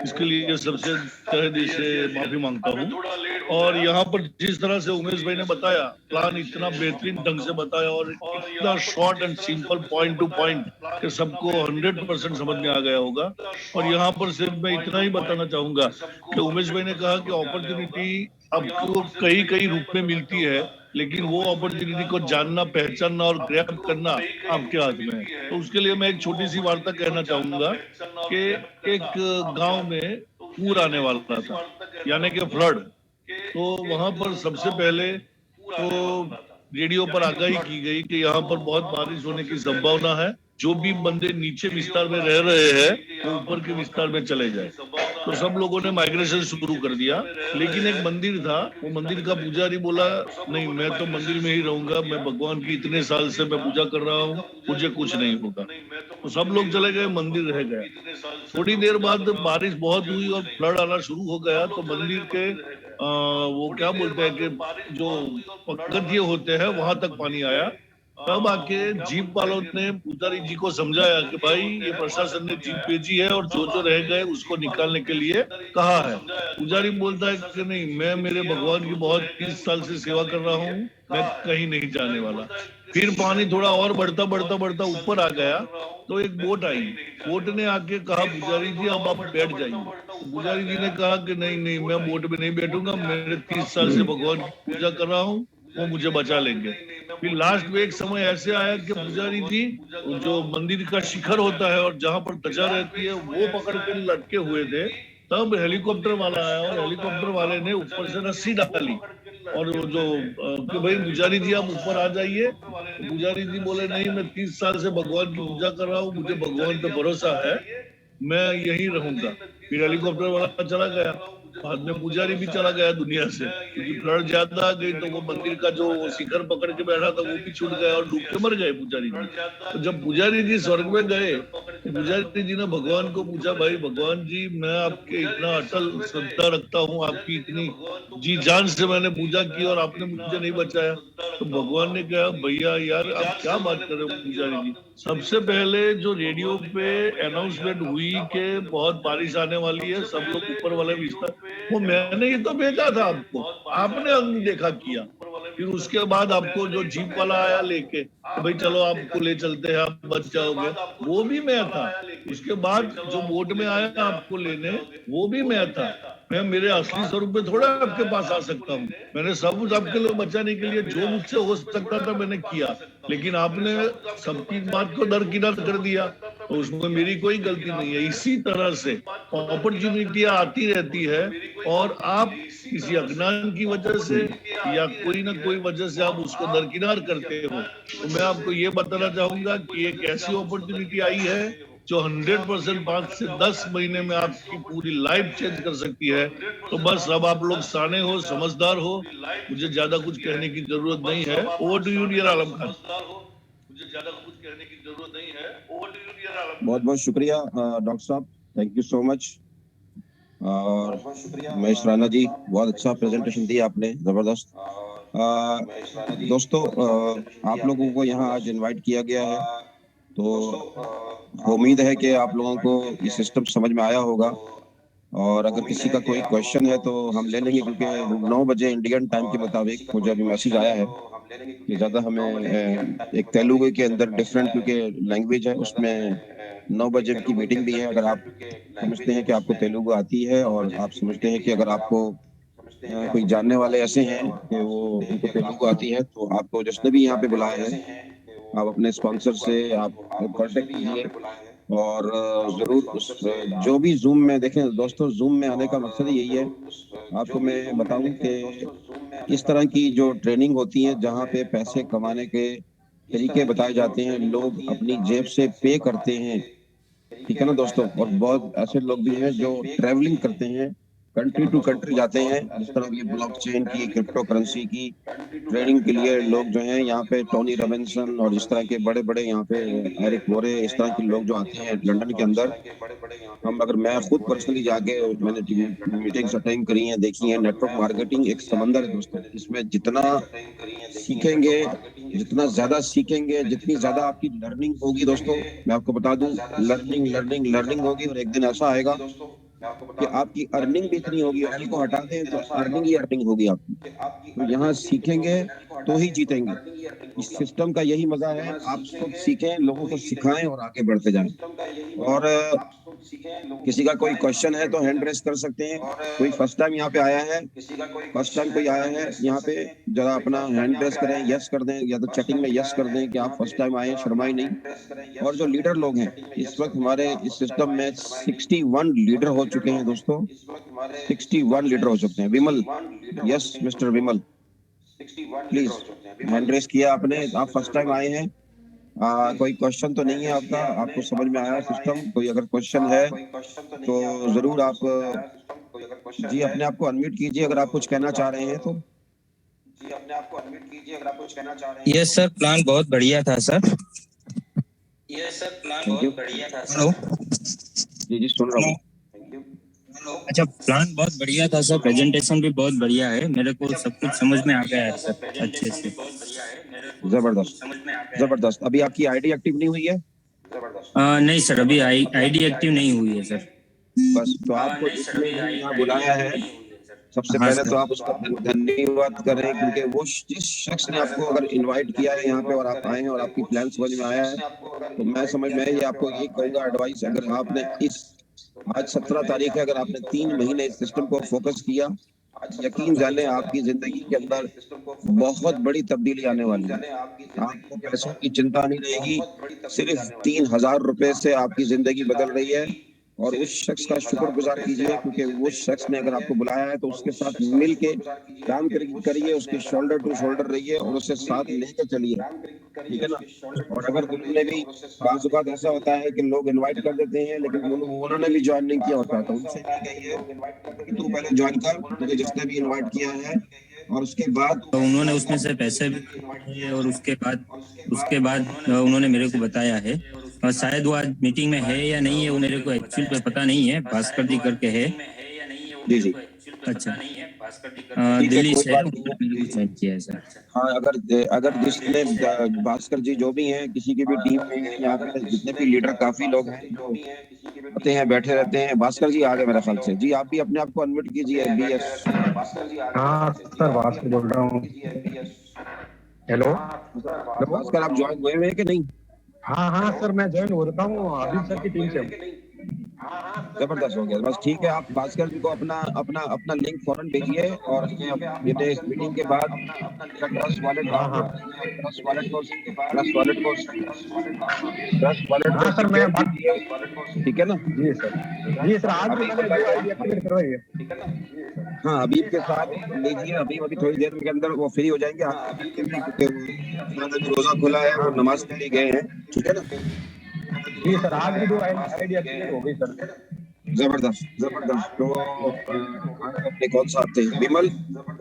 इसके लिए सबसे तहे दिल से माफी मांगता हूँ। और यहाँ पर जिस तरह से उमेश भाई ने बताया, प्लान इतना बेहतरीन ढंग से बताया और इतना short and simple point two point कि सबको 100% समझ में आ गया होगा। और यहाँ पर सिर्फ मैं इतना ही बताना चाहूंगा कि उमेश भाई ने कहा कि अपॉर्चुनिटी आपको कई रूप में मिलती है, लेकिन वो अपॉर्चुनिटी को जानना, पहचानना और ग्रैब करना आपके हाथ में है। तो उसके लिए मैं एक छोटी सी वार्ता कहना चाहूंगा कि एक गांव में पूर आने वाला था, यानी कि फ्लड। तो वहां पर सबसे पहले तो रेडियो पर आगाही की गई कि यहाँ पर बहुत बारिश होने की संभावना है। जो भी बंदे नीचे विस्तार में रह रहे हैं वो ऊपर के विस्तार में चले जाए। तो सब लोगों ने माइग्रेशन शुरू कर दिया। लेकिन एक मंदिर था, वो मंदिर का पुजारी बोला, नहीं मैं तो मंदिर में ही रहूंगा, मैं भगवान की इतने साल से मैं पूजा कर रहा हूँ, मुझे कुछ नहीं होगा। तो सब लोग चले गए, मंदिर रह गया। थोड़ी देर बाद बारिश बहुत हुई और फ्लड आना शुरू हो गया। तो मंदिर के वो क्या बोलते हैं कि जो पगथिये होते हैं वहां तक पानी आया। तब आके जीप वालों ने पुजारी जी को समझाया कि भाई ये प्रशासन ने जीप भेजी है और जो रह गए उसको निकालने के लिए कहा है। पुजारी बोलता है कि नहीं, मैं मेरे भगवान की बहुत 30 साल से सेवा कर रहा हूँ, मैं कहीं नहीं जाने वाला। फिर पानी थोड़ा और बढ़ता ऊपर आ गया। तो एक बोट आई, बोट ने आके कहा पुजारी जी अब आप बैठ जाइए। पुजारी जी ने कहा कि नहीं मैं बोट में नहीं बैठूंगा, मेरे 30 साल से भगवान की पूजा कर रहा हूँ, वो मुझे बचा लेंगे। फिर लास्ट में एक समय ऐसे आया कि पुजारी जी जो मंदिर का शिखर होता है और जहां पर ध्वजा रहती है वो पकड़ के लटके हुए थे। तब हेलीकॉप्टर वाला आया और हेलीकॉप्टर वाले ने ऊपर से रस्सी डाली और वो जो कि भाई पुजारी जी आप ऊपर आ जाइए, तो पुजारी जी बोले नहीं, मैं 30 साल से भगवान की पूजा कर रहा हूँ, मुझे भगवान पे भरोसा है, मैं यहीं रहूंगा। फिर हेलीकॉप्टर वाला चला गया, बाद में पुजारी भी चला गया दुनिया से, क्योंकि फ्लड ज्यादा आ गई तो वो मंदिर का जो शिखर पकड़ के बैठा था वो भी छूट गया और डूब के मर गए पुजारी जी। तो जब पुजारी जी स्वर्ग में गए तो पुजारी जी ने भगवान को पूछा, भाई भगवान जी मैं आपके इतना अटल श्रद्धा रखता हूँ, आपकी इतनी जी जान से मैंने पूजा की और आपने मुझे नहीं बचाया। तो भगवान ने कहा, भैया यार आप क्या बात कर रहे हो पुजारी जी, सबसे पहले जो रेडियो पे अनाउंसमेंट हुई कि बहुत बारिश आने वाली है, सब लोग ऊपर वाले विस्तार, वो मैंने ही तो भेजा था आपको, आपने अनदेखा किया। फिर उसके बाद आपको जो जीप वाला आया लेके, तो भाई चलो आपको ले चलते हैं, आप बच जाओगे, वो भी मैं था। उसके बाद जो बोट में आया आपको लेने, वो भी मैं था। मैं मेरे असली स्वरूप में थोड़ा आपके पास आ सकता हूँ, मैंने सब कुछ आपके लिए बचाने के लिए जो मुझसे हो सकता था मैंने किया, लेकिन आपने सबकी बात को दरकिनार कर दिया, तो उसमें मेरी कोई गलती नहीं है। इसी तरह से अपॉर्चुनिटियां आती रहती है और आप किसी अज्ञान की वजह से या कोई ना कोई वजह से आप उसको दरकिनार करते हो। तो मैं आपको ये बताना चाहूंगा कि एक ऐसी अपॉर्चुनिटी आई है जो 100% 5 से 10 महीने में आपकी पूरी लाइफ चेंज कर सकती है। तो बस अब आप लोग साने हो, समझदार हो, मुझे ज्यादा कुछ कहने की जरूरत नहीं है। ओवर टू यू डियर आलम खान। मुझे ज्यादा कुछ कहने की जरूरत नहीं है। ओवर टू यू डियर आलम। बहुत बहुत शुक्रिया डॉक्टर साहब, थैंक यू सो मच। और महेश राणा जी, बहुत अच्छा प्रेजेंटेशन दिया आपने, जबरदस्त। दोस्तों, आप लोगों को यहाँ आज इनवाइट किया गया है, तो उम्मीद है कि आप लोगों को ये सिस्टम समझ में आया होगा। और अगर किसी का कोई क्वेश्चन है तो हम ले लेंगे, क्योंकि 9 बजे इंडियन टाइम के मुताबिक मुझे अभी मैसेज आया है कि ज़्यादा हमें एक तेलुगु के अंदर डिफरेंट, क्योंकि लैंग्वेज है उसमें 9 बजे की मीटिंग भी है। अगर आप समझते हैं कि आपको तेलुगु आती है और आप समझते हैं कि अगर आपको कोई जानने वाले ऐसे हैं कि वो उनको तेलुगु आती है, तो आपको जिसने भी यहाँ पे बुलाया है, आप अपने स्पॉन्सर से आप कांटेक्ट कीजिए। और जरूर उस जो भी जूम में देखें दोस्तों, जूम में आने का मकसद यही है, आपको मैं बताऊं कि इस तरह की जो ट्रेनिंग होती है जहाँ पे पैसे कमाने के तरीके बताए जाते हैं, लोग अपनी जेब से पे करते हैं, ठीक है ना दोस्तों। और बहुत ऐसे लोग भी हैं जो ट्रैवलिंग करते हैं, कंट्री टू कंट्री जाते हैं, जिस तरह ये ब्लॉकचेन की, क्रिप्टो करेंसी की ट्रेडिंग के लिए लोग जो हैं यहाँ पे, टोनी रॉबिन्सन और इस तरह के बड़े बड़े यहाँ पे एरिक मोरे, इस तरह के लोग जो आते हैं लंदन के अंदर। मैं खुद पर्सनली जाके मैंने मीटिंग्स अटेंड करी हैं, देखी हैं। नेटवर्क मार्केटिंग एक समंदर है दोस्तों, इसमें जितना सीखेंगे, जितना ज्यादा सीखेंगे, जितनी ज्यादा आपकी लर्निंग होगी दोस्तों, मैं आपको बता दूं, लर्निंग लर्निंग लर्निंग होगी, और एक दिन ऐसा आएगा कि आपकी अर्निंग भी इतनी होगी, अर्निंग को हटा दें तो अर्निंग ही अर्निंग होगी आपकी। तो यहाँ सीखेंगे तो ही जीतेंगे। इस सिस्टम का यही मजा है, आप सब सीखें, लोगों को सिखाएं और आगे बढ़ते जाएं। और किसी का कोई क्वेश्चन है तो हैंड रेस कर सकते हैं। कोई फर्स्ट टाइम यहाँ पे आया है, फर्स्ट टाइम कोई आया है यहाँ पे, जरा अपना हैंड रेस करें, यस कर दें, या तो चैटिंग में यस कर दें कि आप फर्स्ट टाइम आए, शर्माई नहीं। और जो लीडर लोग हैं, इस वक्त हमारे इस सिस्टम में 61 लीडर हो चुके हैं दोस्तों, 61 लीडर हो चुके हैं। Vimal, yes mister Vimal, please hand raise किया आपने, आप फर्स्ट टाइम आए हैं। कोई क्वेश्चन तो नहीं है आपका, आपको समझ में आया सिस्टम? कोई अगर क्वेश्चन है तो जरूर आप जी अपने आप को अनम्यूट कीजिए अगर आप कुछ कहना चाह रहे हैं तो। यस सर, प्लान बहुत बढ़िया था सर। यस सर, प्लान बहुत बढ़िया था सर। जी सुन रहा हूँ। अच्छा, प्लान बहुत बढ़िया था सर, प्रेजेंटेशन भी बहुत बढ़िया है, मेरे को सब कुछ समझ में आ गया है सर अच्छे से। जबरदस्त जबरदस्त। अभी आपकी आईडी एक्टिव नहीं हुई है? नहीं सर, अभी आईडी एक्टिव नहीं हुई है सर। बस तो आपको जिसने यहाँ बुलाया है, सबसे पहले तो आप उसका धन्यवाद करें, क्योंकि वो जिस शख्स ने आपको अगर इनवाइट किया है यहाँ पे और आप आए हैं और आपकी प्लान समझ में आया है, तो मैं समझ में ये आपको यही कहूंगा एडवाइस, अगर आपने आज 17 तारीख है, अगर आपने 3 महीने इस सिस्टम को फोकस किया, यकीन जाने आपकी जिंदगी के अंदर बहुत बड़ी तब्दीली आने वाली है। आपको पैसों की चिंता नहीं रहेगी, सिर्फ 3000 रुपए से आपकी जिंदगी बदल रही है। और उस शख्स का शुक्रगुजार कीजिए, क्योंकि वो शख्स ने अगर आपको बुलाया है तो उसके साथ मिल के काम करिए, उसके शोल्डर टू शोल्डर रहिए और उससे साथ लेकर चलिए, ठीक है ना। और अगर उन्होंने भी, बाज़ औक़ात ऐसा होता है कि लोग इनवाइट कर देते हैं लेकिन उन्होंने भी ज्वाइन नहीं किया होता, तो उनसे भी कहिए कि तू पहले ज्वाइन कर, तुझे जिसने भी इनवाइट किया है, और उसके बाद तो उन्होंने उसमें से पैसे भी दिए और उसके बाद उन्होंने मेरे को बताया है, और शायद वो आज मीटिंग में है या नहीं है वो मेरे को एक्चुअली पे पता नहीं है। भास्कर जी करके है। जी जी, अच्छा, ठीक है, दिल्ली कोई से बात है, नहीं है। उन्होंने मेरे को ज्वाइन किया है सर। हाँ, अगर जिसने भास्कर जी जो भी हैं, किसी की भी टीम में, यहाँ पे जितने भी लीडर, काफी लोग हैं जो आते हैं बैठे रहते हैं। भास्कर जी आ गए मेरे ख्याल से। जी आप भी अपने आप को अनम्यूट कीजिए। BS। हाँ सर, भास्कर बोल रहा हूँ। हेलो भास्कर, आप ज्वाइन हुए हैं कि नहीं? हाँ सर, मैं ज्वाइन हो रहा हूँ आदिल सर की टीम से हूँ। जबरदस्त हो गया, बस ठीक है। आप भास्कर जी को अपना लिंक फौरन भेजिए, और ये इस मीटिंग के बाद ट्रस्ट वॉलेट हाँ सर, मैं ठीक है ना। जी सर, आज भी मैंने जो आईडी एक्टिवेट करवाई है। हाँ, अबीब के साथ लीजिए। अभी थोड़ी देर के अंदर वो फ्री हो जाएंगे। रोजा खुला है, वो नमाज के लिए गए हैं, ठीक है ना। जी सर, आज भी 2 आईडी एक्टिवेट हो गई सर। जबरदस्त। तो अपने कौन सा आते हैं? विमल,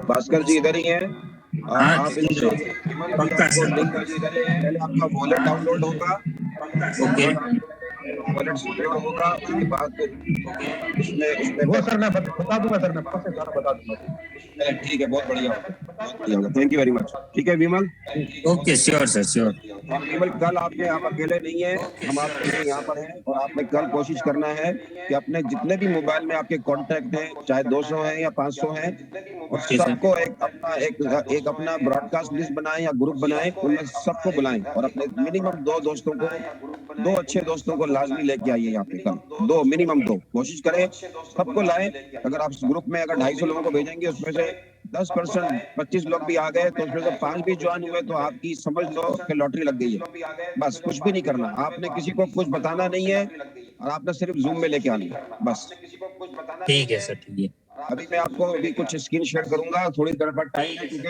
भास्कर जी इधर ही हैं। आप इनसे पहले आपका वॉलेट डाउनलोड होगा, वॉलेट डाउनलोड होगा, उसके बाद उसमें वो सर मैं बता दूंगा सर, मैं प्रोसेस सारा बता दूंगा। ठीक है, बहुत बढ़िया होगा। Thank you very much. ठीक है Vimal. Okay, sure sir, sure. और विमल, कल आप अकेले नहीं हैं, हम आपके लिए यहाँ पर हैं, और आपने कल कोशिश करना है कि अपने जितने भी मोबाइल में आपके कॉन्टैक्ट हैं, चाहे 200 हैं या 500 हैं, और सबको एक अपना ब्रॉडकास्ट लिस्ट बनाएं या ग्रुप बनाएं, उनमें सबको बुलाएं, और अपने मिनिमम 2 दोस्तों को, 2 अच्छे दोस्तों को लाजमी लेके आइए यहाँ पे कल। 2 मिनिमम 2 कोशिश करें, सबको लाएं। अगर आप ग्रुप में अगर 250 लोगों को भेजेंगे, उसमें से 10% 25 लोग भी आ गए, तो उसमें से 5 भी ज्वाइन हुए, तो आपकी समझ लो कि लॉटरी लग गई है। बस कुछ भी नहीं करना, आपने किसी को कुछ बताना नहीं है, और आपने सिर्फ जूम में लेके आना है, बस। ठीक है सर, ठीक है। अभी मैं आपको कुछ स्क्रीन शेयर करूंगा, थोड़ी देर बाद टाइम है, क्योंकि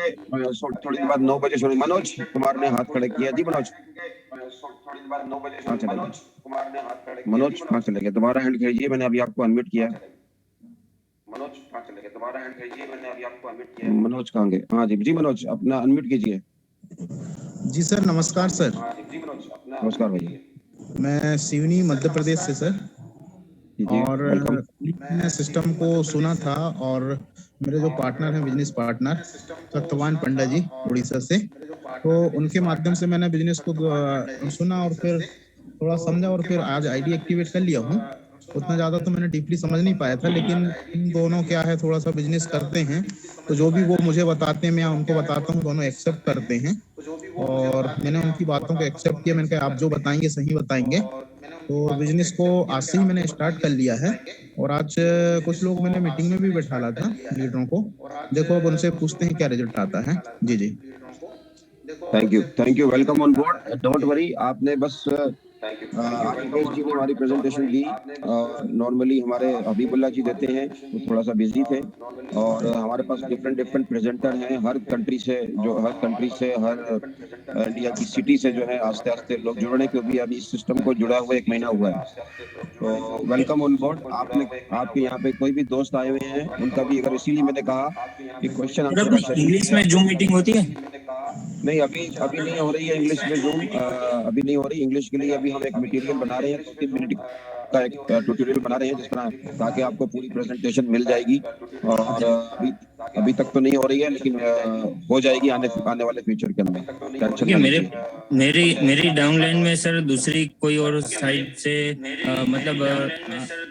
थोड़ी देर बाद 9 बजे शुरू। मनोज कुमार ने हाथ खड़े किया। जी मनोज, मनोज कहाँ चले गए? दोबारा हैंड कीजिए, मैंने अभी आपको अनम्यूट किया। मनोज कहाँ गए? हाँ जी मनोज, अपना अनम्यूट कीजिए। जी सर, नमस्कार सर। नमस्कार भाई। मैं सिवनी मध्य प्रदेश से सर, और मैंने सिस्टम को सुना था, और मेरे जो पार्टनर हैं, बिजनेस पार्टनर सत्यवान पंडा जी उड़ीसा से, तो उनके माध्यम से मैंने बिजनेस को सुना और फिर थोड़ा समझा, और फिर आज आईडी एक्टिवेट कर लिया हूँ। उतना ज़्यादा तो मैंने डीपली समझ नहीं पाया था, लेकिन इन दोनों क्या है, थोड़ा सा बिजनेस करते हैं, तो जो भी वो मुझे बताते हैं मैं उनको बताता हूँ, दोनों एक्सेप्ट करते हैं, और मैंने उनकी बातों को एक्सेप्ट किया। मैंने कहा आप जो बताएंगे सही बताएंगे, तो बिजनेस को आज से ही मैंने स्टार्ट कर लिया है। और आज कुछ लोग मैंने मीटिंग में भी बैठाला था लीडरों को, देखो अब उनसे पूछते हैं क्या रिजल्ट आता है। जी thank you, welcome on board. Don't worry, आपने बस आकाश जी ने हमारी प्रेजेंटेशन दी। नॉर्मली हमारे हबीबुल्ला जी देते हैं, वो थोड़ा सा बिजी थे, और हमारे पास डिफरेंट प्रेजेंटर हैं हर कंट्री से, हर इंडिया की सिटी से जो है आस्ते आस्ते लोग जुड़ रहे हैं, क्योंकि अभी इस सिस्टम को जुड़ा हुआ 1 महीना हुआ है। तो वेलकम ऑन बोर्ड। आपके यहाँ पे कोई भी दोस्त आए हुए हैं, उनका भी, अगर इसीलिए मैंने कहा कि क्वेश्चन आंसर इंग्लिश में जूम मीटिंग होती है? नहीं, अभी नहीं हो रही है इंग्लिश में जूम, अभी नहीं हो रही। इंग्लिश के लिए अभी हम एक मटेरियल बना रहे हैं, 3 मिनट का एक ट्यूटोरियल बना रहे हैं, जिस तरह ताकि आपको पूरी प्रेजेंटेशन मिल जाएगी। और अभी तक तो नहीं हो रही है, लेकिन हो जाएगी आने वाले फ्यूचर के अंदर। मेरी डाउनलाइन में सर दूसरी कोई और साइड से, मतलब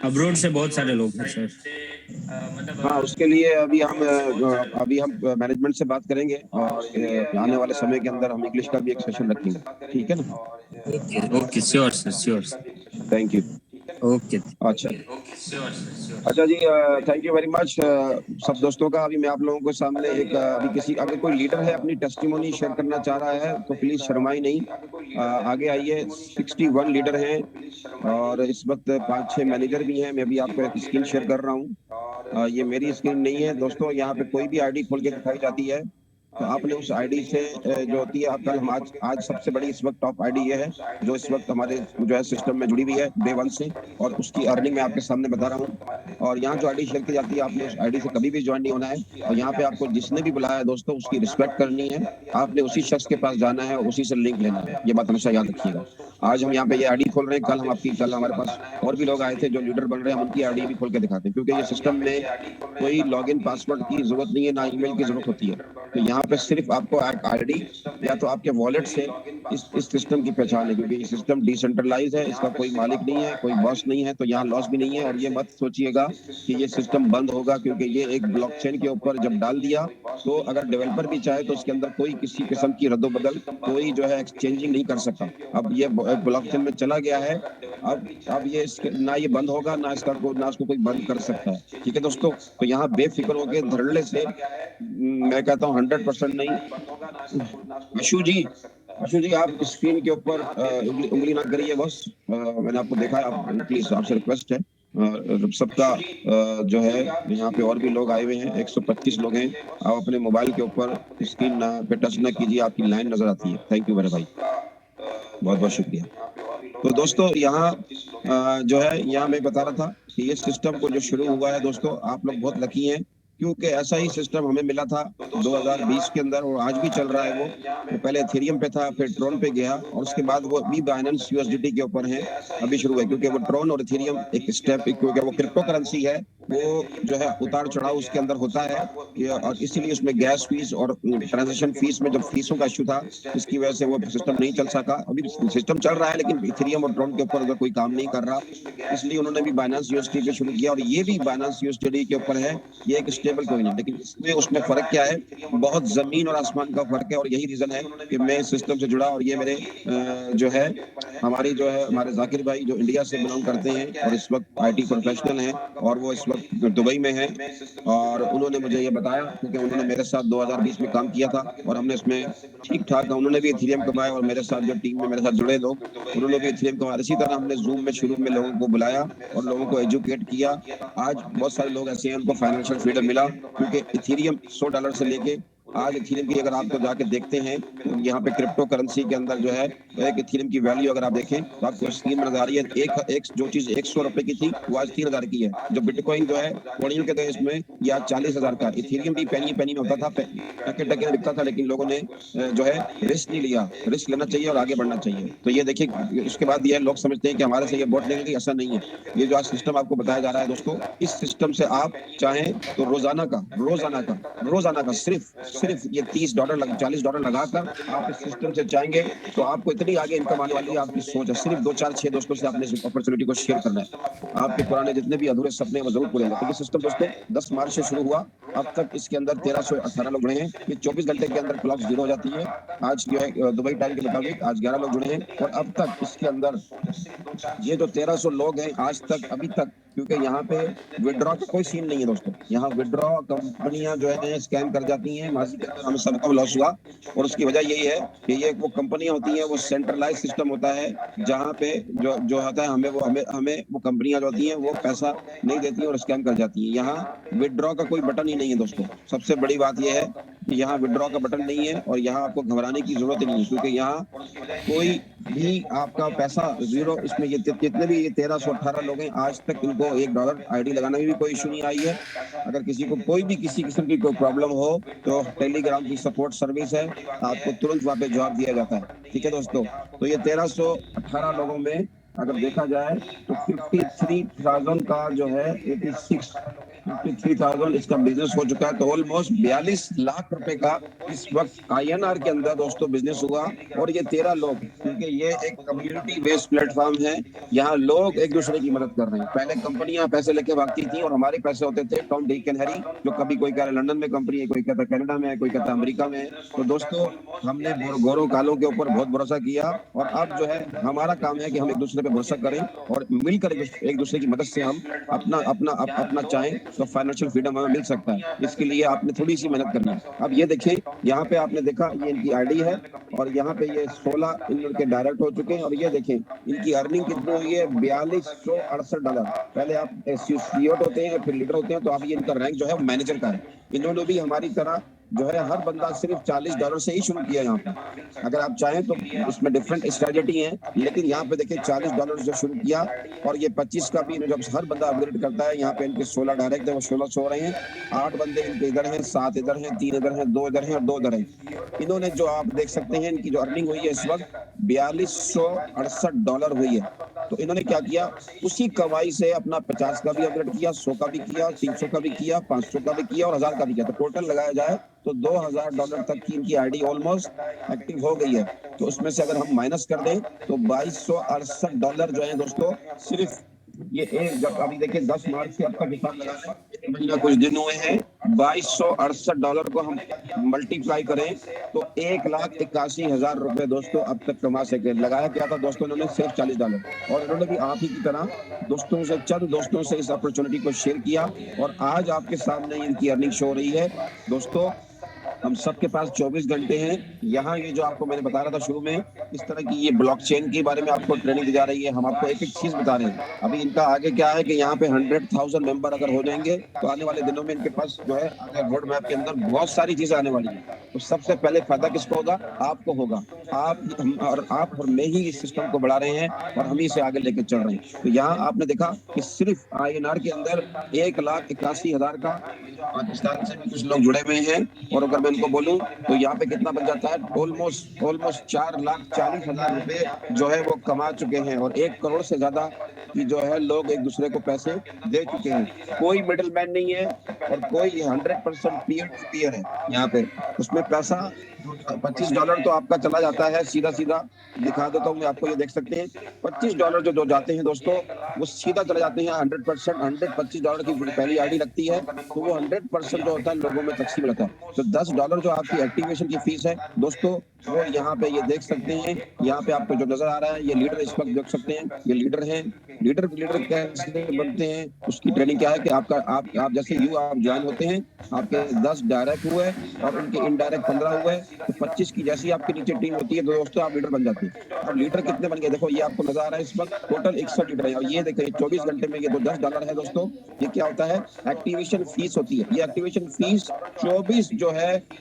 अब्रॉड से बहुत सारे लोग हैं सर। हाँ, उसके लिए अभी हम मैनेजमेंट से बात करेंगे, और आने वाले समय के अंदर हम इंग्लिश का भी एक सेशन रखेंगे, ठीक है ना। Okay, sure sir, sure. Thank you. Okay, अच्छा। अच्छा जी, थैंक यू वेरी मच सब दोस्तों का। अभी मैं आप लोगों के सामने एक अगर कोई लीडर है अपनी टेस्टिमोनी शेयर करना चाह रहा है तो प्लीज शर्माई नहीं, आगे आइए। 61 लीडर हैं और इस वक्त 5-6 मैनेजर भी हैं। मैं भी आपको एक स्क्रीन शेयर कर रहा हूँ। ये मेरी स्क्रीन नहीं है दोस्तों, यहाँ पे कोई भी आईडी खोल के दिखाई जाती है तो आपने उस आईडी से जो होती है, कल हम आज सबसे बड़ी इस वक्त टॉप आईडी ये है जो इस वक्त हमारे जो है सिस्टम में जुड़ी हुई है डे 1 से, और उसकी अर्निंग मैं आपके सामने बता रहा हूँ। और यहाँ जो आईडी शेयर की जाती है, आपने उस आईडी से कभी भी ज्वाइन नहीं होना है और यहाँ पे आपको जिसने भी बुलाया है दोस्तों उसकी रिस्पेक्ट करनी है। आपने उसी शख्स के पास जाना है और उसी से लिंक लेना है, ये बात हमेशा याद रखिएगा। आज हम यहाँ पे ये आईडी खोल रहे हैं, कल हमारे पास और भी लोग आए थे जो लीडर बन रहे हैं, हम उनकी आईडी भी खोल के दिखाते हैं, क्योंकि ये सिस्टम में कोई लॉगिन पासवर्ड की जरूरत नहीं है, ना ईमेल की जरूरत होती है। तो यहाँ पे सिर्फ आपको आईडी या तो आपके वॉलेट से इस सिस्टम की पहचान है, क्योंकि ये सिस्टम डिसेंट्रलाइज है, इसका कोई मालिक नहीं है, कोई बॉस नहीं है, तो यहाँ लॉस भी नहीं है। और ये मत सोचिएगा कि ये सिस्टम बंद होगा, क्योंकि ये एक ब्लॉकचेन के ऊपर जब डाल दिया तो अगर डेवलपर भी चाहे तो इसके अंदर कोई किसी किस्म की रद्दोबदल कोई जो है एक्सचेंजिंग नहीं कर सकता। अब ये ब्लॉकचेन में चला गया है, अब ये ना ये बंद होगा ना इसको कोई बंद कर सकता है। ठीक है दोस्तों, तो यहाँ बेफिक्र होकर धड़ल्ले से मैं कहता हूँ 100% नहीं। अशु जी आप स्क्रीन के ऊपर उंगली ना करिए बस, मैंने आपको देखा है, आप प्लीज आपसे रिक्वेस्ट है सबका जो है यहाँ पे और भी लोग आए हुए हैं, 125 लोग हैं। आप अपने मोबाइल के ऊपर स्क्रीन पे टच ना कीजिए, आपकी लाइन नजर आती है। थैंक यू मेरे भाई, बहुत बहुत शुक्रिया। तो दोस्तों यहाँ जो है यहाँ मैं बता रहा था कि ये सिस्टम को जो शुरू हुआ है दोस्तों, आप लोग बहुत लकी हैं, क्योंकि ऐसा ही सिस्टम हमें मिला था 2020 के अंदर और आज भी चल रहा है। वो पहले इथेरियम पे था, फिर ट्रोन पे गया और उसके बाद वो भी बाइनेंस यूएसडीटी के ऊपर है, अभी शुरू है। क्योंकि वो ट्रोन और इथेरियम एक स्टेप, क्योंकि वो क्रिप्टो करेंसी है, वो जो है उतार चढ़ाव उसके अंदर होता है, और इसीलिए उसमें गैस फीस और ट्रांजेक्शन फीस में जब फीसों का इश्यू था, इसकी वजह से वो सिस्टम नहीं चल सका। अभी सिस्टम चल रहा है लेकिन इथेरियम और ट्रोन के ऊपर अगर कोई काम नहीं कर रहा, इसलिए उन्होंने भी बाइनेंस यूएसडीटी पे शुरू किया। और ये भी बाइनेंस यूएसडीटी के ऊपर है, ये एक स्टेबल कॉइन है, लेकिन इसमें उसमें फर्क क्या है, बहुत जमीन और आसमान का फर्क है। और यही रीजन है कि मैं इस सिस्टम से जुड़ा, और ये मेरे जो है हमारे जाकिर भाई जो इंडिया से बिलोंग करते हैं और इस वक्त आईटी प्रोफेशनल हैं, और वो इस वक्त दुबई में हैं, और उन्होंने मुझे ये बताया क्योंकि उन्होंने मेरे साथ 2020 में काम किया था और हमने इसमें ठीक ठाक, उन्होंने भी इथेरियम कमाया और मेरे साथ जो टीम में मेरे साथ जुड़े लोग उन्होंने भी इथेरियम कमाया। इसी तरह हमने जूम में शुरू में लोगों को बुलाया और लोगों को एजुकेट किया। आज बहुत सारे लोग ऐसे हैं उनको फाइनेंशियल फ्रीडम मिला, क्योंकि इथेरियम $100 से लेके आज इथेरियम की अगर आपको जाके देखते हैं तो यहाँ पे क्रिप्टो करेंसी के अंदर जो है एक इथेरियम की वैल्यू अगर आप देखें तो आपको स्क्रीन में नजर आ रही है, एक जो चीज 100 रुपए की थी वो आज 3000 की है। जो बिटकॉइन जो है कोड़ियों के देश में या 40,000 का, इथेरियम भी पेनी में होता था, टके में बिकता था, लेकिन लोगों ने जो है रिस्क नहीं लिया। रिस्क लेना चाहिए और आगे बढ़ना चाहिए। तो ये देखिए, उसके बाद ये लोग समझते हैं कि हमारे से ये बोट निकलेगी, ऐसा नहीं है। ये जो आज सिस्टम आपको बताया जा रहा है दोस्तों, इस सिस्टम से आप चाहें तो रोजाना का सिर्फ ये $30 $40 लगाकर आप इस सिस्टम से चाहेंगे तो आपको इतनी आगे इनकम आने वाली है। आपकी सोच है सिर्फ 2-4-6 दोस्तों से आपने इस अपॉर्चुनिटी को शेयर करना है। आपके पुराने जितने भी अधूरे सपने हैं वो जरूर पूरे होंगे। तो ये सिस्टम दोस्तों 10 मार्च से शुरू हुआ, अब तक इसके अंदर 1318 लोग जुड़े हैं। ये 24 घंटे के अंदर क्लॉक 0 हो जाती है। आज जो है दुबई टाइम के मुताबिक आज 11 लोग जुड़े हैं और अब तक इसके अंदर ये जो 1300 लोग हैं आज तक अभी तक, क्योंकि यहाँ पे विड्रॉ का कोई सीन नहीं है दोस्तों। यहाँ विड्रॉ कंपनियां जो है स्कैम कर जाती हैं, माजी के अंदर हमें सबको लॉस हुआ और उसकी वजह यही है कि ये वो कंपनियां होती हैं, वो सेंट्रलाइज सिस्टम होता है जहाँ पे जो होता है हमें वो कंपनियां जो होती हैं वो पैसा नहीं देती हैं और स्कैम कर जाती हैं। यहाँ विड्रॉ का कोई बटन ही नहीं है दोस्तों। सबसे बड़ी बात यह है कि यहाँ विड्रॉ का बटन नहीं है और यहाँ आपको घबराने की जरूरत ही नहीं है, क्योंकि यहाँ कोई भी आपका पैसा जीरो, इसमें ये जितने भी ये 1318 लोग हैं आज तक इनको $1 आईडी लगाने में भी कोई इशू नहीं आई है। अगर किसी को कोई भी किसी किस्म की कोई प्रॉब्लम हो तो टेलीग्राम की सपोर्ट सर्विस है, आपको तुरंत वहाँ पे जवाब दिया जाता है। ठीक है दोस्तों, तो ये 1318 लोगों में अगर देखा जाए तो 53,000 का जो है 86 53,000 इसका बिजनेस हो चुका है। तो ऑलमोस्ट 42 लाख रुपए का इस वक्त INR के अंदर दोस्तों बिजनेस हुआ। और ये 13 लोग, क्योंकि ये एक कम्युनिटी बेस्ड प्लेटफॉर्म है, यहाँ लोग एक दूसरे की मदद कर रहे हैं। पहले कंपनियां पैसे लेके भागती थी और हमारे पैसे होते थे टॉम डिक एंड हैरी, जो कभी कोई कह रहा है लंदन में कंपनी है, कोई कहता है कनाडा में है, कोई कहता है अमेरिका में है। तो दोस्तों हमने गौरव कालों के ऊपर बहुत भरोसा किया और अब जो है हमारा काम है कि हम एक दूसरे पे भरोसा करें और मिलकर एक दूसरे की मदद से हम अपना चाहें तो फाइनेंशियल फ्रीडम हमें मिल सकता है। इसके लिए आपने थोड़ी सी मेहनत करनी है। अब ये देखें, यहाँ पे आपने देखा ये इनकी आईडी है और यहाँ पे ये 16 इनके डायरेक्ट हो चुके हैं। और ये देखें इनकी अर्निंग कितनी हुई है, $4268। पहले आप CEO होते हैं फिर लीडर होते हैं, तो अब ये इनका रैंक जो है मैनेजर का है। इन्होंने भी हमारी तरह जो है हर बंदा सिर्फ $40 से ही शुरू किया यहाँ पे। अगर आप चाहें तो इसमें डिफरेंट स्ट्रेटेजी है, लेकिन यहाँ पे देखिए $40 से शुरू किया और ये 25 का भी जब हर बंदा अपग्रेड करता है। यहाँ पे इनके 16 डायरेक्ट है, वो 16 हो रहे हैं। 8 बंदे इनके इधर हैं, 7 इधर हैं, 3 इधर हैं, 2 इधर हैं और 2 इधर हैं। इन्होंने जो आप देख सकते हैं इनकी जो अर्निंग हुई है इस वक्त $4268 हुई है। तो इन्होंने क्या किया, उसी कमाई से अपना 50 का भी अपग्रेड किया, 100 का भी किया, 300 का भी किया, 500 का भी किया और 1000 का भी किया। तो टोटल लगाया जाए तो $2000 तक की इनकी आईडी ऑलमोस्ट एक्टिव हो गई है। तो उसमें से अगर हम माइनस कर दें तो $2268 जो है दोस्तों सिर्फ ये एक, जब अभी देखिए 10 मार्च से अब तक हिसाब लगा रहे हैं, कुछ दिन हुए हैं, $2268 को हम मल्टीप्लाई करें तो 1,81,000 रुपए दोस्तों अब तक कमा सके। लगाया क्या था दोस्तों इन्होंने, सिर्फ $40। और इन्होंने भी आप ही की तरह दोस्तों से, चंद दोस्तों से इस अपॉर्चुनिटी को शेयर किया और आज आपके सामने इनकी अर्निंग शो हो रही है। दोस्तों हम सबके पास 24 घंटे हैं। यहाँ ये जो आपको मैंने बता रहा था शुरू में, इस तरह की ये ब्लॉकचेन के बारे में आपको ट्रेनिंग दी जा रही है। हम आपको एक एक चीज बता रहे हैं। अभी इनका आगे क्या है कि यहाँ पे 100,000 मेंबर अगर हो जाएंगे तो आने वाले दिनों में इनके पास जो है रोड मैप के अंदर बहुत सारी चीजें आने वाली है। तो सबसे पहले फायदा किसको होगा, आपको होगा। आप और मैं ही इस सिस्टम को बढ़ा रहे हैं और हम ही से आगे लेके चल रहे हैं। तो यहाँ आपने देखा कि सिर्फ INR के अंदर 1,81,000 का पाकिस्तान से भी कुछ लोग जुड़े हुए हैं। और अगर मैं इनको बोलूं तो यहाँ पे कितना बन जाता है, ऑलमोस्ट 4,40,000 रुपए जो है वो कमा चुके हैं। और 1 करोड़ से ज्यादा की जो है लोग एक दूसरे को पैसे दे चुके हैं। कोई मिडिल मैन नहीं है और कोई 100% पीयर टू पीयर है यहाँ पे। उसमें पैसा $25 तो आपका चला जाता है, सीधा सीधा दिखा देता हूँ मैं आपको, ये देख सकते हैं $25 जो जाते हैं दोस्तों वो सीधा चले जाते हैं 100%। $125 की पहली आईडी लगती है तो वो 100% जो होता है लोगों में तकसीम रहता है। तो $10 जो आपकी एक्टिवेशन की फीस है दोस्तों वो यहाँ पे ये देख सकते हैं। यहाँ पे आपको जो नजर आ रहा है ये लीडर इस वक्त देख सकते हैं, ये लीडर हैं। लीडर कैसे बनते हैं, उसकी ट्रेनिंग क्या है कि आप जैसे आप ज्वाइन होते हैं, आपके 10 डायरेक्ट हुए और उनके इनडायरेक्ट 15 हुए, तो 25 की जैसी आपकी नीचे टीम होती है तो दोस्तों आप लीडर बन जाते हैं। अब लीडर कितने बन गए देखो, ये आपको नजर आ रहा है इस वक्त टोटल 61 लीडर है। और ये देखिए 24 घंटे में ये तो $10 है दोस्तों। ये क्या होता है, एक्टिवेशन फीस होती है। ये एक्टिवेशन फीस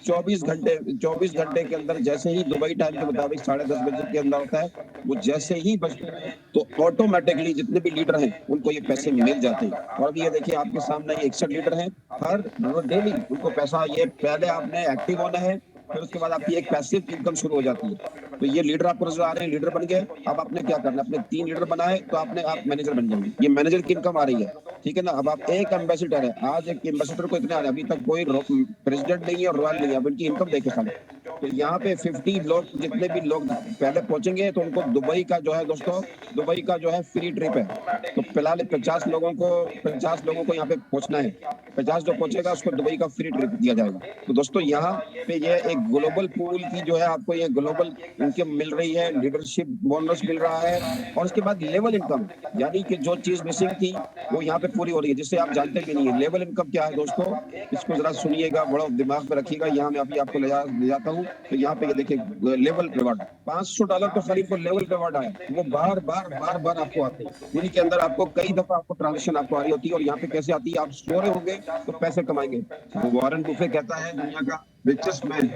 24 घंटे के अंदर जैसे ही दुबई टाइम के मुताबिक 10:30 बजे के अंदर होता है, वो जैसे ही बजते हैं तो ऑटोमेटिकली जितने भी लीडर हैं उनको ये पैसे मिल जाते हैं। और अभी ये देखिए आपके सामने ये 61 लीडर हैं, हर डेली उनको पैसा, ये पहले आपने एक्टिव होना है फिर उसके बाद आपकी एक पैसिव इनकम शुरू हो जाती है। तो ये लीडर आपको नजर आ रहे हैं, लीडर बन गए। अब आपने क्या करना है, अपने 3 लीडर बनाए तो आप मैनेजर बन जाएंगे। ये मैनेजर की इनकम आ रही है, ठीक है ना। अब आप एक एम्बेसडर है, आज एक एम्बेसडर को इतने आ रहे हैं, अभी तक कोई प्रेसिडेंट नहीं है और रॉयल नहीं है। अब इनकी इनकम देखे साले। तो यहाँ पे 50 लोग, जितने भी लोग पहले पहुंचेंगे तो उनको दुबई का जो है दोस्तों, दुबई का जो है फ्री ट्रिप है। तो फिलहाल 50 लोगों को यहाँ पे पहुंचना है। 50 जो पहुंचेगा उसको दुबई का फ्री ट्रिप दिया जाएगा। तो दोस्तों यहाँ पे ये एक ग्लोबल पूल की जो है आपको ये ग्लोबल इनकम मिल रही है, लीडरशिप बोनस मिल रहा है। और उसके बाद लेवल इनकम, यानी कि जो चीज मिसिंग थी वो यहाँ पे पूरी हो रही है, जिससे आप जानते भी नहीं है। लेवल इनकम क्या है दोस्तों, इसको जरा सुनिएगा, बड़ा दिमाग में रखिएगा। यहाँ मैं अभी आपको ले जाता हूँ। तो यहाँ पे ये देखिए लेवल रिवार्ड $500 तो खाली को लेवल रिवार्ड आया, वो बार बार आपको आते हैं। इन्हीं के अंदर आपको कई दफा आपको ट्रांजेक्शन आपको आ रही होती है। और यहाँ पे कैसे आती है, आप सोरे होंगे तो पैसे कमाएंगे। वॉरेन बुफे कहता है दुनिया का रिचेस्ट मैन,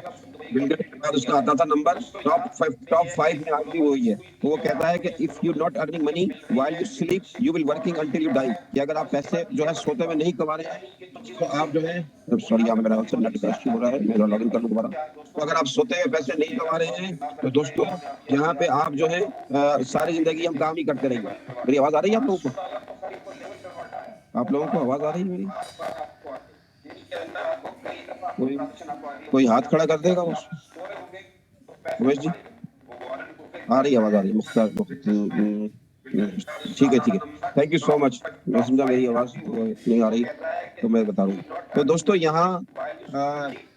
बिल गेट्स के बाद उसका आता था नंबर टॉप 5 में आती हुई है। तो वो कहता है कि if you not earning money while you sleep you will working until you die. कि अगर आप पैसे जो है सोते में नहीं कमा रहे हैं तो आप जो है, सॉरी यहाँ मेरा नेट का इशू हो रहा है, मेरा लॉगिन कर लूं दोबारा। तो अगर आप सोते हुए पैसे नहीं कमा रहे हैं तो दोस्तों यहाँ पे आप जो है सारी जिंदगी हम काम ही करते रहेंगे। मेरी आवाज आ रही है आप लोगों को? आप लोगों को आवाज आ रही है मेरी? कोई हाथ खड़ा कर देगा बस। उमेश जी आ रही आवाज, आ रही है मुख्तार? ठीक है थैंक यू सो मच। मैं समझा मेरी आवाज नहीं आ रही तो मैं बता रहा हूँ। तो दोस्तों यहाँ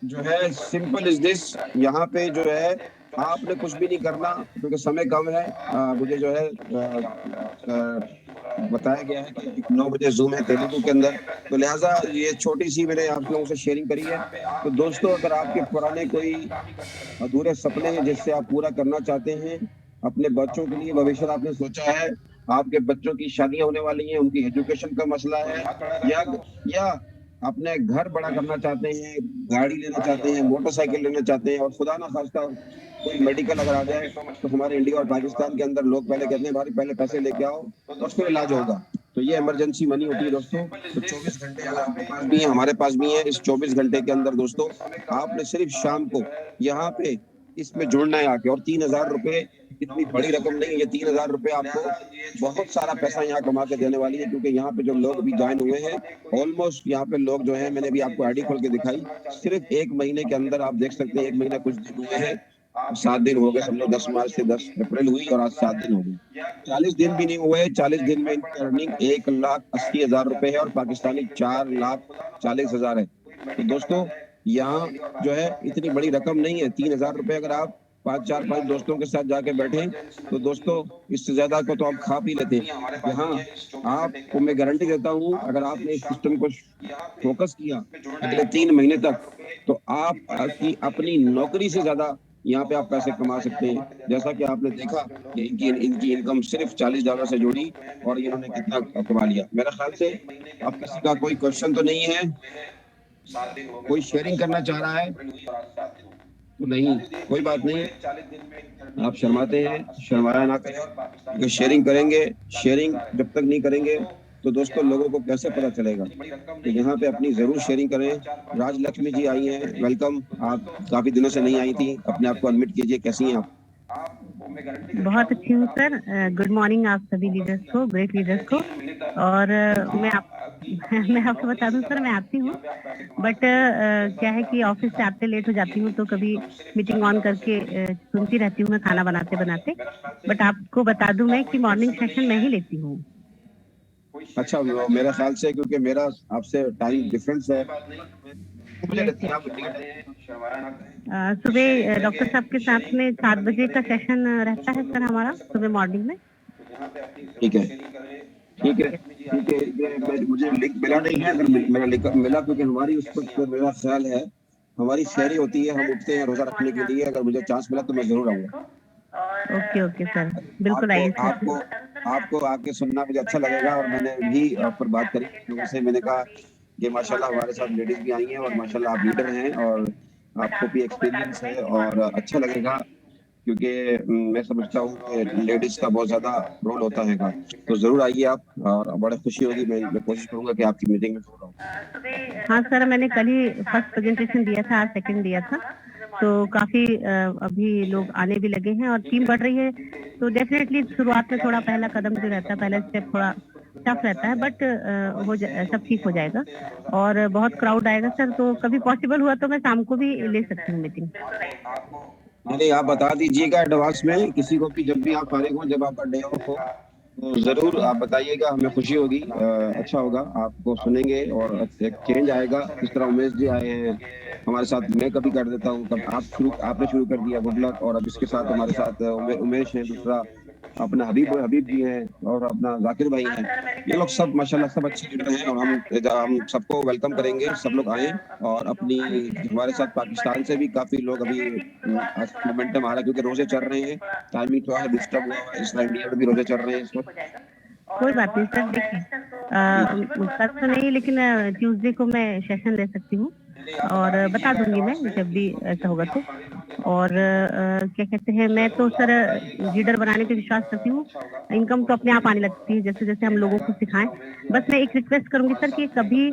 जो है सिंपल इज दिस, यहाँ पे जो है आपने कुछ भी नहीं करना क्योंकि समय कम है। मुझे जो है बताया गया है कि 9 बजे जूम है तेलुगु के अंदर, तो लिहाजा ये छोटी सी मैंने आप लोगों से शेयरिंग करी है। तो दोस्तों अगर आपके पुराने कोई अधूरे सपने हैं जिससे आप पूरा करना चाहते हैं, अपने बच्चों के लिए भविष्य आपने सोचा है, आपके बच्चों की शादियां होने वाली हैं, उनकी एजुकेशन का मसला है, या अपने घर बड़ा करना चाहते हैं, गाड़ी लेना चाहते हैं, मोटरसाइकिल लेना चाहते हैं, और खुदा ना खास्ता कोई मेडिकल अगर आ जाए तो हमारे इंडिया और पाकिस्तान के अंदर लोग पहले कहते हैं भाई पहले पैसे लेके आओ तो उसको इलाज होगा। तो ये इमरजेंसी मनी होती है दोस्तों। तो 24 घंटे अगर आपके पास भी है, हमारे पास भी है, इस 24 घंटे के अंदर दोस्तों आपने सिर्फ शाम को यहाँ पे इसमें जुड़ना है आके। और 3,000 रुपए इतनी बड़ी रकम नहीं है, ये 3,000 रुपए आपको बहुत सारा पैसा यहाँ कमा के देने वाली है, क्योंकि यहाँ पे जो लोग भी ज्वाइन हुए हैं ऑलमोस्ट यहाँ पे लोग जो है, मैंने भी आपको आईडी खोल के दिखाई, सिर्फ 1 महीने के अंदर आप देख सकते हैं, 1 महीना कुछ दिन हुए हैं, 7 दिन हो गए, समझो 10 मार्च से 10 अप्रैल हुई और आज 7 दिन हो गए, 40 दिन भी नहीं हुए। 40 दिन में इनकी अर्निंग 1,80,000 रुपए है और पाकिस्तानी 4,40,000 है। तो दोस्तों यहाँ जो है इतनी बड़ी रकम नहीं है। 3,000 रुपए अगर आप 5 दोस्तों के साथ जाके बैठे तो दोस्तों इससे ज्यादा को तो आप खा पी लेते हैं। यहाँ आपको मैं गारंटी देता हूँ, अगर आपने इस सिस्टम को फोकस किया अगले 3 महीने तक तो आप अपनी नौकरी से ज्यादा यहाँ पे आप पैसे कमा सकते हैं। जैसा कि आपने देखा कि इनकी इनकम सिर्फ $40 से जुड़ी और इन्होंने कितना कमा लिया। मेरे ख्याल से अब किसी का कोई क्वेश्चन तो नहीं है, कोई शेयरिंग करना चाह रहा है तो नहीं, कोई बात नहीं, आप शर्माते हैं, शर्माया ना करें, क्योंकि शेयरिंग करेंगे, शेयरिंग जब तक नहीं करेंगे तो दोस्तों लोगों को कैसे पता चलेगा। तो यहाँ पे अपनी जरूर शेयरिंग करें। राजलक्ष्मी जी आई हैं, वेलकम। आप काफी दिनों से नहीं आई थी, अपने आप को अडमिट कीजिए, कैसी हैं आप? बहुत अच्छी हूँ सर। गुड मॉर्निंग आप सभी लीडर्स को, ग्रेट लीडर्स को। और मैं आपको बता दूं सर, मैं आती हूँ बट क्या है कि ऑफिस से आते लेट हो जाती हूँ, तो कभी मीटिंग ऑन करके सुनती रहती हूँ मैं खाना बनाते बनाते। बट आपको बता दूं मैं कि मॉर्निंग सेशन मैं ही लेती हूँ। अच्छा, मेरा ख्याल से क्योंकि मेरा आपसे टाइम डिफरेंस है, सुबह डॉक्टर साहब के साथ में 7 बजे का सेशन रहता है सर हमारा सुबह मॉर्निंग में। ठीक है ठीक है ठीक है, मुझे लिंक मिला नहीं है, अगर मेरा लिंक मिला, क्योंकि हमारी उस पर मेरा ख्याल है हमारी शहरी होती है, हम उठते हैं रोजा रखने के लिए, अगर मुझे चांस मिला तो मैं जरूर आऊंगा। ओके सर, बिल्कुल आइए। आपको आके सुनना मुझे अच्छा लगेगा। और मैंने भी आप पर बात करी लोगों से, मैंने कहा कि माशाल्लाह हमारे साथ लेडीज भी आई हैं और माशाल्लाह आप लीडर हैं और आपको भी एक्सपीरियंस है और अच्छा लगेगा, क्योंकि मैं समझता हूँ कि लेडीज का बहुत ज्यादा रोल होता है। तो जरूर आइए आप, और बड़ा खुशी होगी। मैं कोशिश करूंगा कि आपकी मीटिंग में जरूर आऊँ। हाँ सर, मैंने कल ही फर्स्ट प्रेजेंटेशन दिया था, आज सेकंड दिया था, तो काफी अभी लोग आने भी लगे हैं और टीम बढ़ रही है। तो डेफिनेटली शुरुआत में थोड़ा पहला कदम जो रहता है, पहला स्टेप थोड़ा टफ रहता है, बट सब ठीक हो जाएगा और बहुत क्राउड आएगा सर। तो कभी पॉसिबल हुआ तो मैं शाम को भी ले सकती हूँ मीटिंग। नहीं, आप बता दीजिएगा एडवांस में किसी को भी, जब भी आप फारिग हो, जब आपका डे ऑफ हो तो जरूर आप बताइएगा, हमें खुशी होगी, अच्छा होगा, आपको सुनेंगे और एक चेंज आएगा। इस तरह उमेश जी आए हैं हमारे साथ, मैं कभी कर देता हूँ, तब आपने शुरू कर दिया, गुड लक। और अब इसके साथ हमारे साथ उमेश है, दूसरा अपना हबीब जी हैं और अपना जाकिर भाई हैं। ये लोग सब माशाल्लाह सब अच्छे लीडर हैं और हम सबको वेलकम करेंगे, सब लोग आए। और अपनी हमारे साथ पाकिस्तान से भी काफी लोग अभी मोमेंटम आ रहा है, क्योंकि रोजे चल रहे हैं, टाइमिंग थोड़ा डिस्टर्ब हुआ है, इस इंडिया में भी रोजे चल रहे हैं इस वक्त। कोई बात नहीं सर, देखिए कल तो नहीं, लेकिन ट्यूसडे को मैं सेशन ले सकती हूँ और बता दूंगी मैं जब भी ऐसा होगा तो। और क्या कहते हैं, मैं तो सर लीडर बनाने पे विश्वास करती हूँ, इनकम तो अपने आप आने लगती है जैसे जैसे हम लोगों को सिखाएं। बस मैं एक रिक्वेस्ट करूंगी सर कि कभी,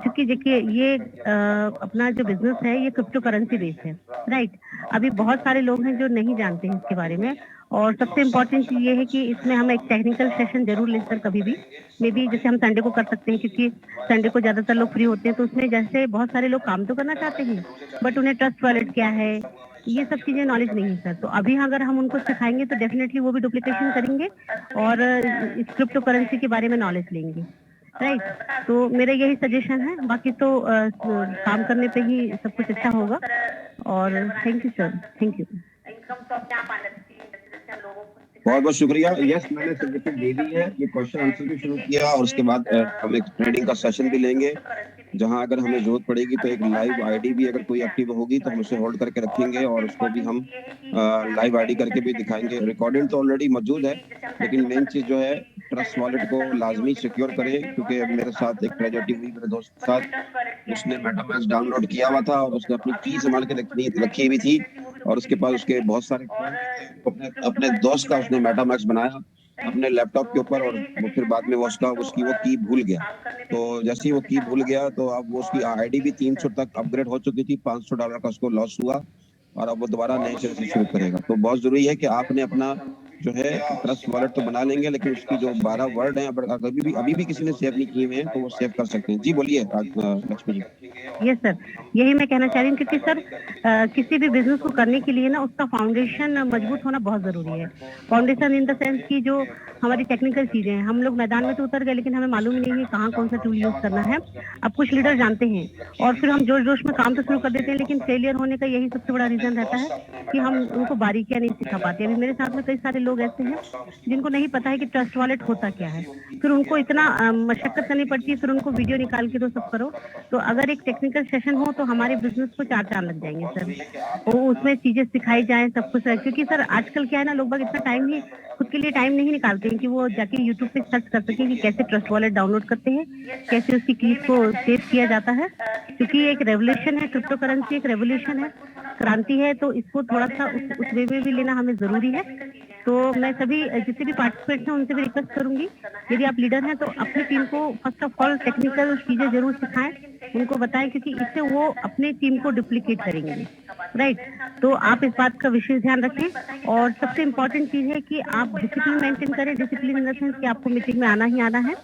चूंकि देखिए ये अपना जो बिजनेस है ये क्रिप्टो करेंसी बेस्ड है, राइट। अभी बहुत सारे लोग हैं जो नहीं जानते हैं इसके बारे में और सबसे इम्पोर्टेंट चीज ये है कि इसमें हम एक टेक्निकल सेशन जरूर लें सर, कभी भी मे बी जैसे हम संडे को कर सकते हैं, क्योंकि संडे को ज्यादातर लोग फ्री होते हैं, तो उसमें जैसे बहुत सारे लोग काम तो करना चाहते हैं बट उन्हें ट्रस्ट वॉलेट क्या है ये सब चीजें नॉलेज नहीं है सर। तो अभी अगर हम उनको सिखाएंगे तो डेफिनेटली वो भी डुप्लीकेशन करेंगे और इस क्रिप्टो करेंसी के बारे में नॉलेज लेंगे, राइट। तो मेरा यही सजेशन है, बाकी तो काम करने पे ही सब कुछ अच्छा होगा। और thank you sir, thank you. बहुत बहुत शुक्रिया। यस, मैंने सर्टिफिकेट दे दी है, ये क्वेश्चन आंसर भी शुरू किया और उसके बाद हम एक ट्रेडिंग का सेशन भी लेंगे, जहां अगर हमें जरूरत पड़ेगी तो एक लाइव आईडी भी अगर कोई एक्टिव होगी तो हम उसे होल्ड करके रखेंगे और उसको भी हम लाइव आईडी करके भी दिखाएंगे। रिकॉर्डिंग तो ऑलरेडी मौजूद है, लेकिन मेन चीज जो है ट्रस्ट वॉलेट को लाजमी सिक्योर करें, क्योंकि मेरे साथ एक ट्रेजेडी हुई मेरे दोस्त के साथ, उसने मेटामास्क डाउनलोड किया हुआ था और उसने अपनी की संभाल के रखी हुई थी और उसके पास उसके बहुत सारे अपने दोस्त का उसने मेटामास्क बनाया अपने लैपटॉप के ऊपर और वो फिर बाद में उसकी वो की भूल गया। तो जैसे ही वो की भूल गया तो अब वो उसकी आईडी भी 300 तक अपग्रेड हो चुकी थी, $500 का उसको लॉस हुआ और अब वो दोबारा नए सिरे से शुरू करेगा। तो बहुत जरूरी है कि आपने अपना जो है ट्रस्ट वॉलेट तो बना लेंगे, लेकिन उसकी जो 12 वर्ड हैं अभी भी किसी ने सेव नहीं किए हुए हैं तो वो सेव कर सकते हैं। जी बोलिए लक्ष्मी जी। यस सर, यही मैं कहना चाह रही हूँ, क्योंकि सर किसी भी बिजनेस को करने के लिए ना उसका फाउंडेशन मजबूत होना बहुत जरूरी है। फाउंडेशन इन द सेंस की जो हमारी टेक्निकल चीजें हैं, हम लोग मैदान में तो उतर गए लेकिन हमें मालूम ही नहीं है कहाँ कौन सा टूल यूज करना है। अब कुछ लीडर जानते हैं और फिर हम जोश जोश में काम तो शुरू कर देते हैं, लेकिन फेलियर होने का यही सबसे बड़ा रीजन रहता है कि हम उनको बारीकियां नहीं सिखा पाते। अभी मेरे साथ में कई सारे लोग ऐसे हैं जिनको नहीं पता है कि ट्रस्ट वॉलेट होता क्या है, फिर उनको इतना मशक्कत करनी पड़ती है, फिर उनको वीडियो निकाल के तो सब करो। तो अगर एक टेक्निकल सेशन हो तो हमारे बिजनेस को 4 चांद लग जाएंगे सर, वो उसमें चीजें सिखाई जाए सब कुछ। क्योंकि सर आजकल क्या है ना, लोग बाग इतना टाइम ही खुद के लिए टाइम नहीं निकालते हैं कि वो जाके यूट्यूब पे सर्च कर सके कि कैसे ट्रस्ट वॉलेट डाउनलोड करते हैं, कैसे उसकी कीज को सेव किया जाता है। क्योंकि एक रेवोल्यूशन है, क्रिप्टो करेंसी एक रेवोल्यूशन है, क्रांति है, तो इसको थोड़ा सा उस वे में भी लेना हमें जरूरी है। तो मैं सभी जितने भी पार्टिसिपेंट्स हैं उनसे भी रिक्वेस्ट करूंगी, यदि आप लीडर हैं तो अपनी टीम को फर्स्ट ऑफ ऑल टेक्निकल चीजें जरूर सिखाएं, उनको बताएं, क्योंकि इससे वो अपने टीम को डुप्लीकेट करेंगे, राइट। तो आप इस बात का विशेष ध्यान रखें और सबसे इम्पोर्टेंट चीज है कि आप डिसिप्लिन मेंटेन करें। डिसिप्लिन इन द सेंस कि आपको मीटिंग में आना ही आना है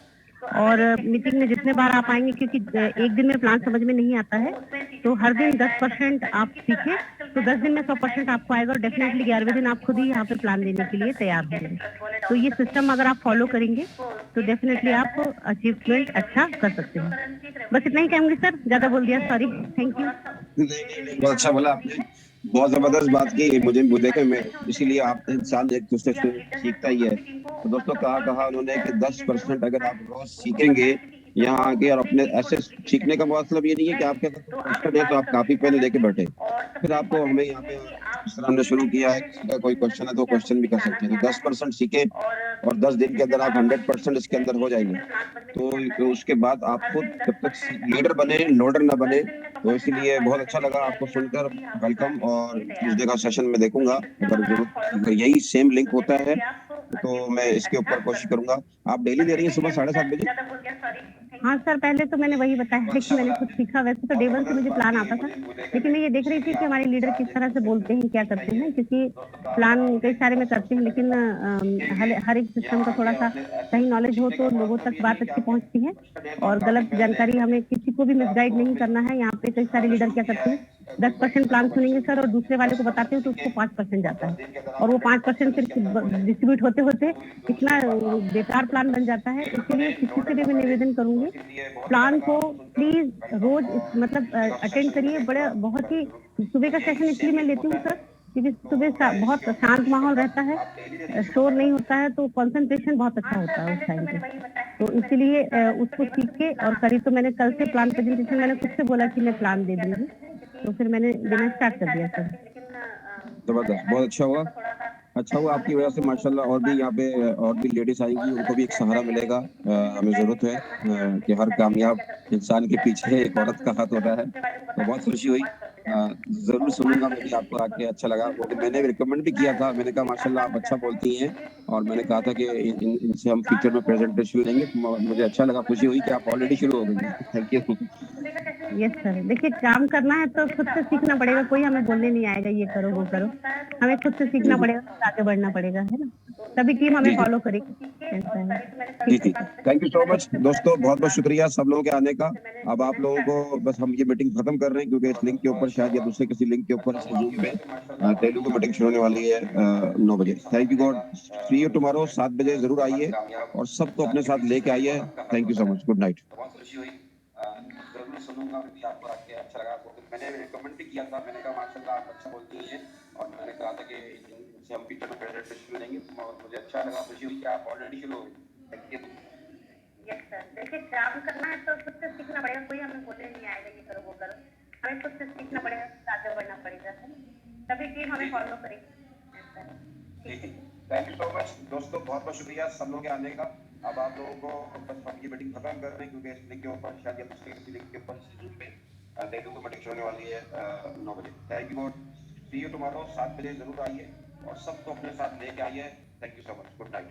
और मीटिंग में जितने बार आप आएंगे, क्योंकि एक दिन में प्लान समझ में नहीं आता है, तो हर दिन 10% आप सीखें तो 10 दिन में 100% आपको आएगा और डेफिनेटली 11वें दिन आप खुद ही यहाँ पे प्लान देने के लिए तैयार होंगे। तो ये सिस्टम अगर आप फॉलो करेंगे तो डेफिनेटली आप अचीवमेंट अच्छा कर सकते हैं। बस इतना ही कहेंगे सर, ज्यादा बोल दिया, सॉरी, थैंक यू। बहुत अच्छा बोला आपने, बहुत जबरदस्त बात की। मुझे देखे मैं इसीलिए आप इंसान एक दूसरे से सीखता ही है। तो दोस्तों कहा उन्होंने कि 10% अगर आप रोज सीखेंगे यहाँ आके, और अपने ऐसे सीखने का मतलब ये नहीं है कि आपके क्वेश्चन है तो आप काफी पेन लेके बैठे, फिर आपको हमें यहाँ पे इस तरह हमने शुरू किया है, अगर कोई क्वेश्चन है तो क्वेश्चन भी कर सकते हैं। तो 10% सीखे और 10 दिन के अंदर आप 100% इसके अंदर हो जाएंगे। तो उसके बाद आप खुद जब तक लीडर बने लोडर ना बने। तो इसीलिए बहुत अच्छा लगा आपको सुनकर, वेलकम। और ट्यूसडे का सेशन में देखूंगा, अगर यही सेम लिंक होता है तो मैं इसके ऊपर कोशिश करूंगा। आप डेली दे रही हैं सुबह 7:30 बजे? हाँ सर, पहले तो मैंने वही बताया है कि मैंने कुछ सीखा। वैसे तो डे 1 से मुझे प्लान आता था, लेकिन मैं ये देख रही थी कि हमारे लीडर किस तरह से बोलते हैं, क्या करते हैं, क्योंकि प्लान कई सारे में करते हैं, लेकिन हर एक सिस्टम का थोड़ा सा सही नॉलेज हो तो लोगों तक बात अच्छी पहुंचती है और गलत जानकारी, हमें किसी को भी मिसगाइड नहीं करना है। यहाँ पे कई सारे लीडर क्या करते हैं, 10% प्लान सुनेंगे सर और दूसरे वाले को बताते हो तो उसको 5% जाता है और वो 5% फिर डिस्ट्रीब्यूट होते होते इतना बेकार प्लान बन जाता है। इसलिए किसी से भी मैं निवेदन करूंगी, प्लान को प्लीज रोज मतलब अटेंड करिए। बहुत ही सुबह का सेशन इसलिए मैं लेती हूँ सर, क्योंकि सुबह बहुत शांत माहौल रहता है, शोर नहीं होता है, तो कंसंट्रेशन बहुत अच्छा होता है उस टाइम पे। तो इसीलिए उसको सीख के और करी। तो मैंने कल से प्लान प्रेजेंटेशन मैंने खुद से बोला कि मैं प्लान दे दूंगी, तो फिर मैंने देना स्टार्ट कर दिया सर। जबरदस्त, बहुत अच्छा हुआ। अच्छा हुआ आपकी वजह से माशाल्लाह और भी यहाँ पे और भी लेडीज आएंगी, उनको भी एक सहारा मिलेगा। हमें जरूरत है कि हर कामयाब इंसान के पीछे एक औरत का हाथ होता है। तो बहुत खुशी हुई, जरूर सुनूंगा मैं भी आपको आके, अच्छा लगा। वो मैंने भी रिकमेंड भी किया था, मैंने कहा माशाल्लाह आप अच्छा बोलती हैं और मैंने कहा था कि इनसे हम फ्यूचर में प्रेजेंटेशन लेंगे। मुझे अच्छा लगा, खुशी हुई कि आप ऑलरेडी शुरू हो गई। Thank you. यस सर, देखिए काम करना है तो खुद से सीखना पड़ेगा, कोई हमें बोलने नहीं आएगा ये करो वो करो, हमें खुद से सीखना पड़ेगा, आगे बढ़ना पड़ेगा, है ना, तभी टीम हमें फॉलो करेगी। ऐसा है। जी जी, थैंक यू सो मच दोस्तों, बहुत बहुत शुक्रिया सब लोगों के आने का। अब आप लोगों को बस हम ये मीटिंग खत्म कर रहे हैं, क्योंकि इस लिंक के ऊपर शायद या दूसरे किसी लिंक के ऊपर जूम पे तेलुगु मीटिंग शुरू होने वाली है 9 बजे। Thank you God, see you tomorrow, 7 बजे जरूर आइए और सबको अपने साथ लेके आइए। Thank you so much, good night. जरूर सुनूंगा, मैं भी आपको आके अच्छा लगा, मैंने रिकमेंड भी किया था, मैंने कहा माशाल्लाह आप अच्छा बोलती हैं, और मैंने कहा था कि इनसे हम पिक्चर में प्रेजेंटेशन लेंगे, और मुझे अच्छा लगा, खुशी हुई कि आप ऑलरेडी शुरू हो गए। यस सर, देखिए काम करना है तो खुद से सीखना पड़ेगा, कोई हमें बोलने नहीं आएगा ये करो वो करो, हमें खुद से सीखना पड़ेगा, आगे बढ़ना पड़ेगा, है ना, तभी टीम हमें फॉलो करेगी। थैंक यू सो मच दोस्तों, बहुत बहुत शुक्रिया सब लोगों के आने का। अब आप लोगों को बस हम ये मीटिंग खत्म कर रहे हैं, क्योंकि इस लिंक के ऊपर शायद या दूसरे किसी लिंक के ऊपर जूम पे तेलुगु मीटिंग शुरू होने वाली है 9 बजे। Thank you God, see you tomorrow, 7 बजे जरूर आइए और सबको अपने साथ लेके आइए। Thank you so much, good night.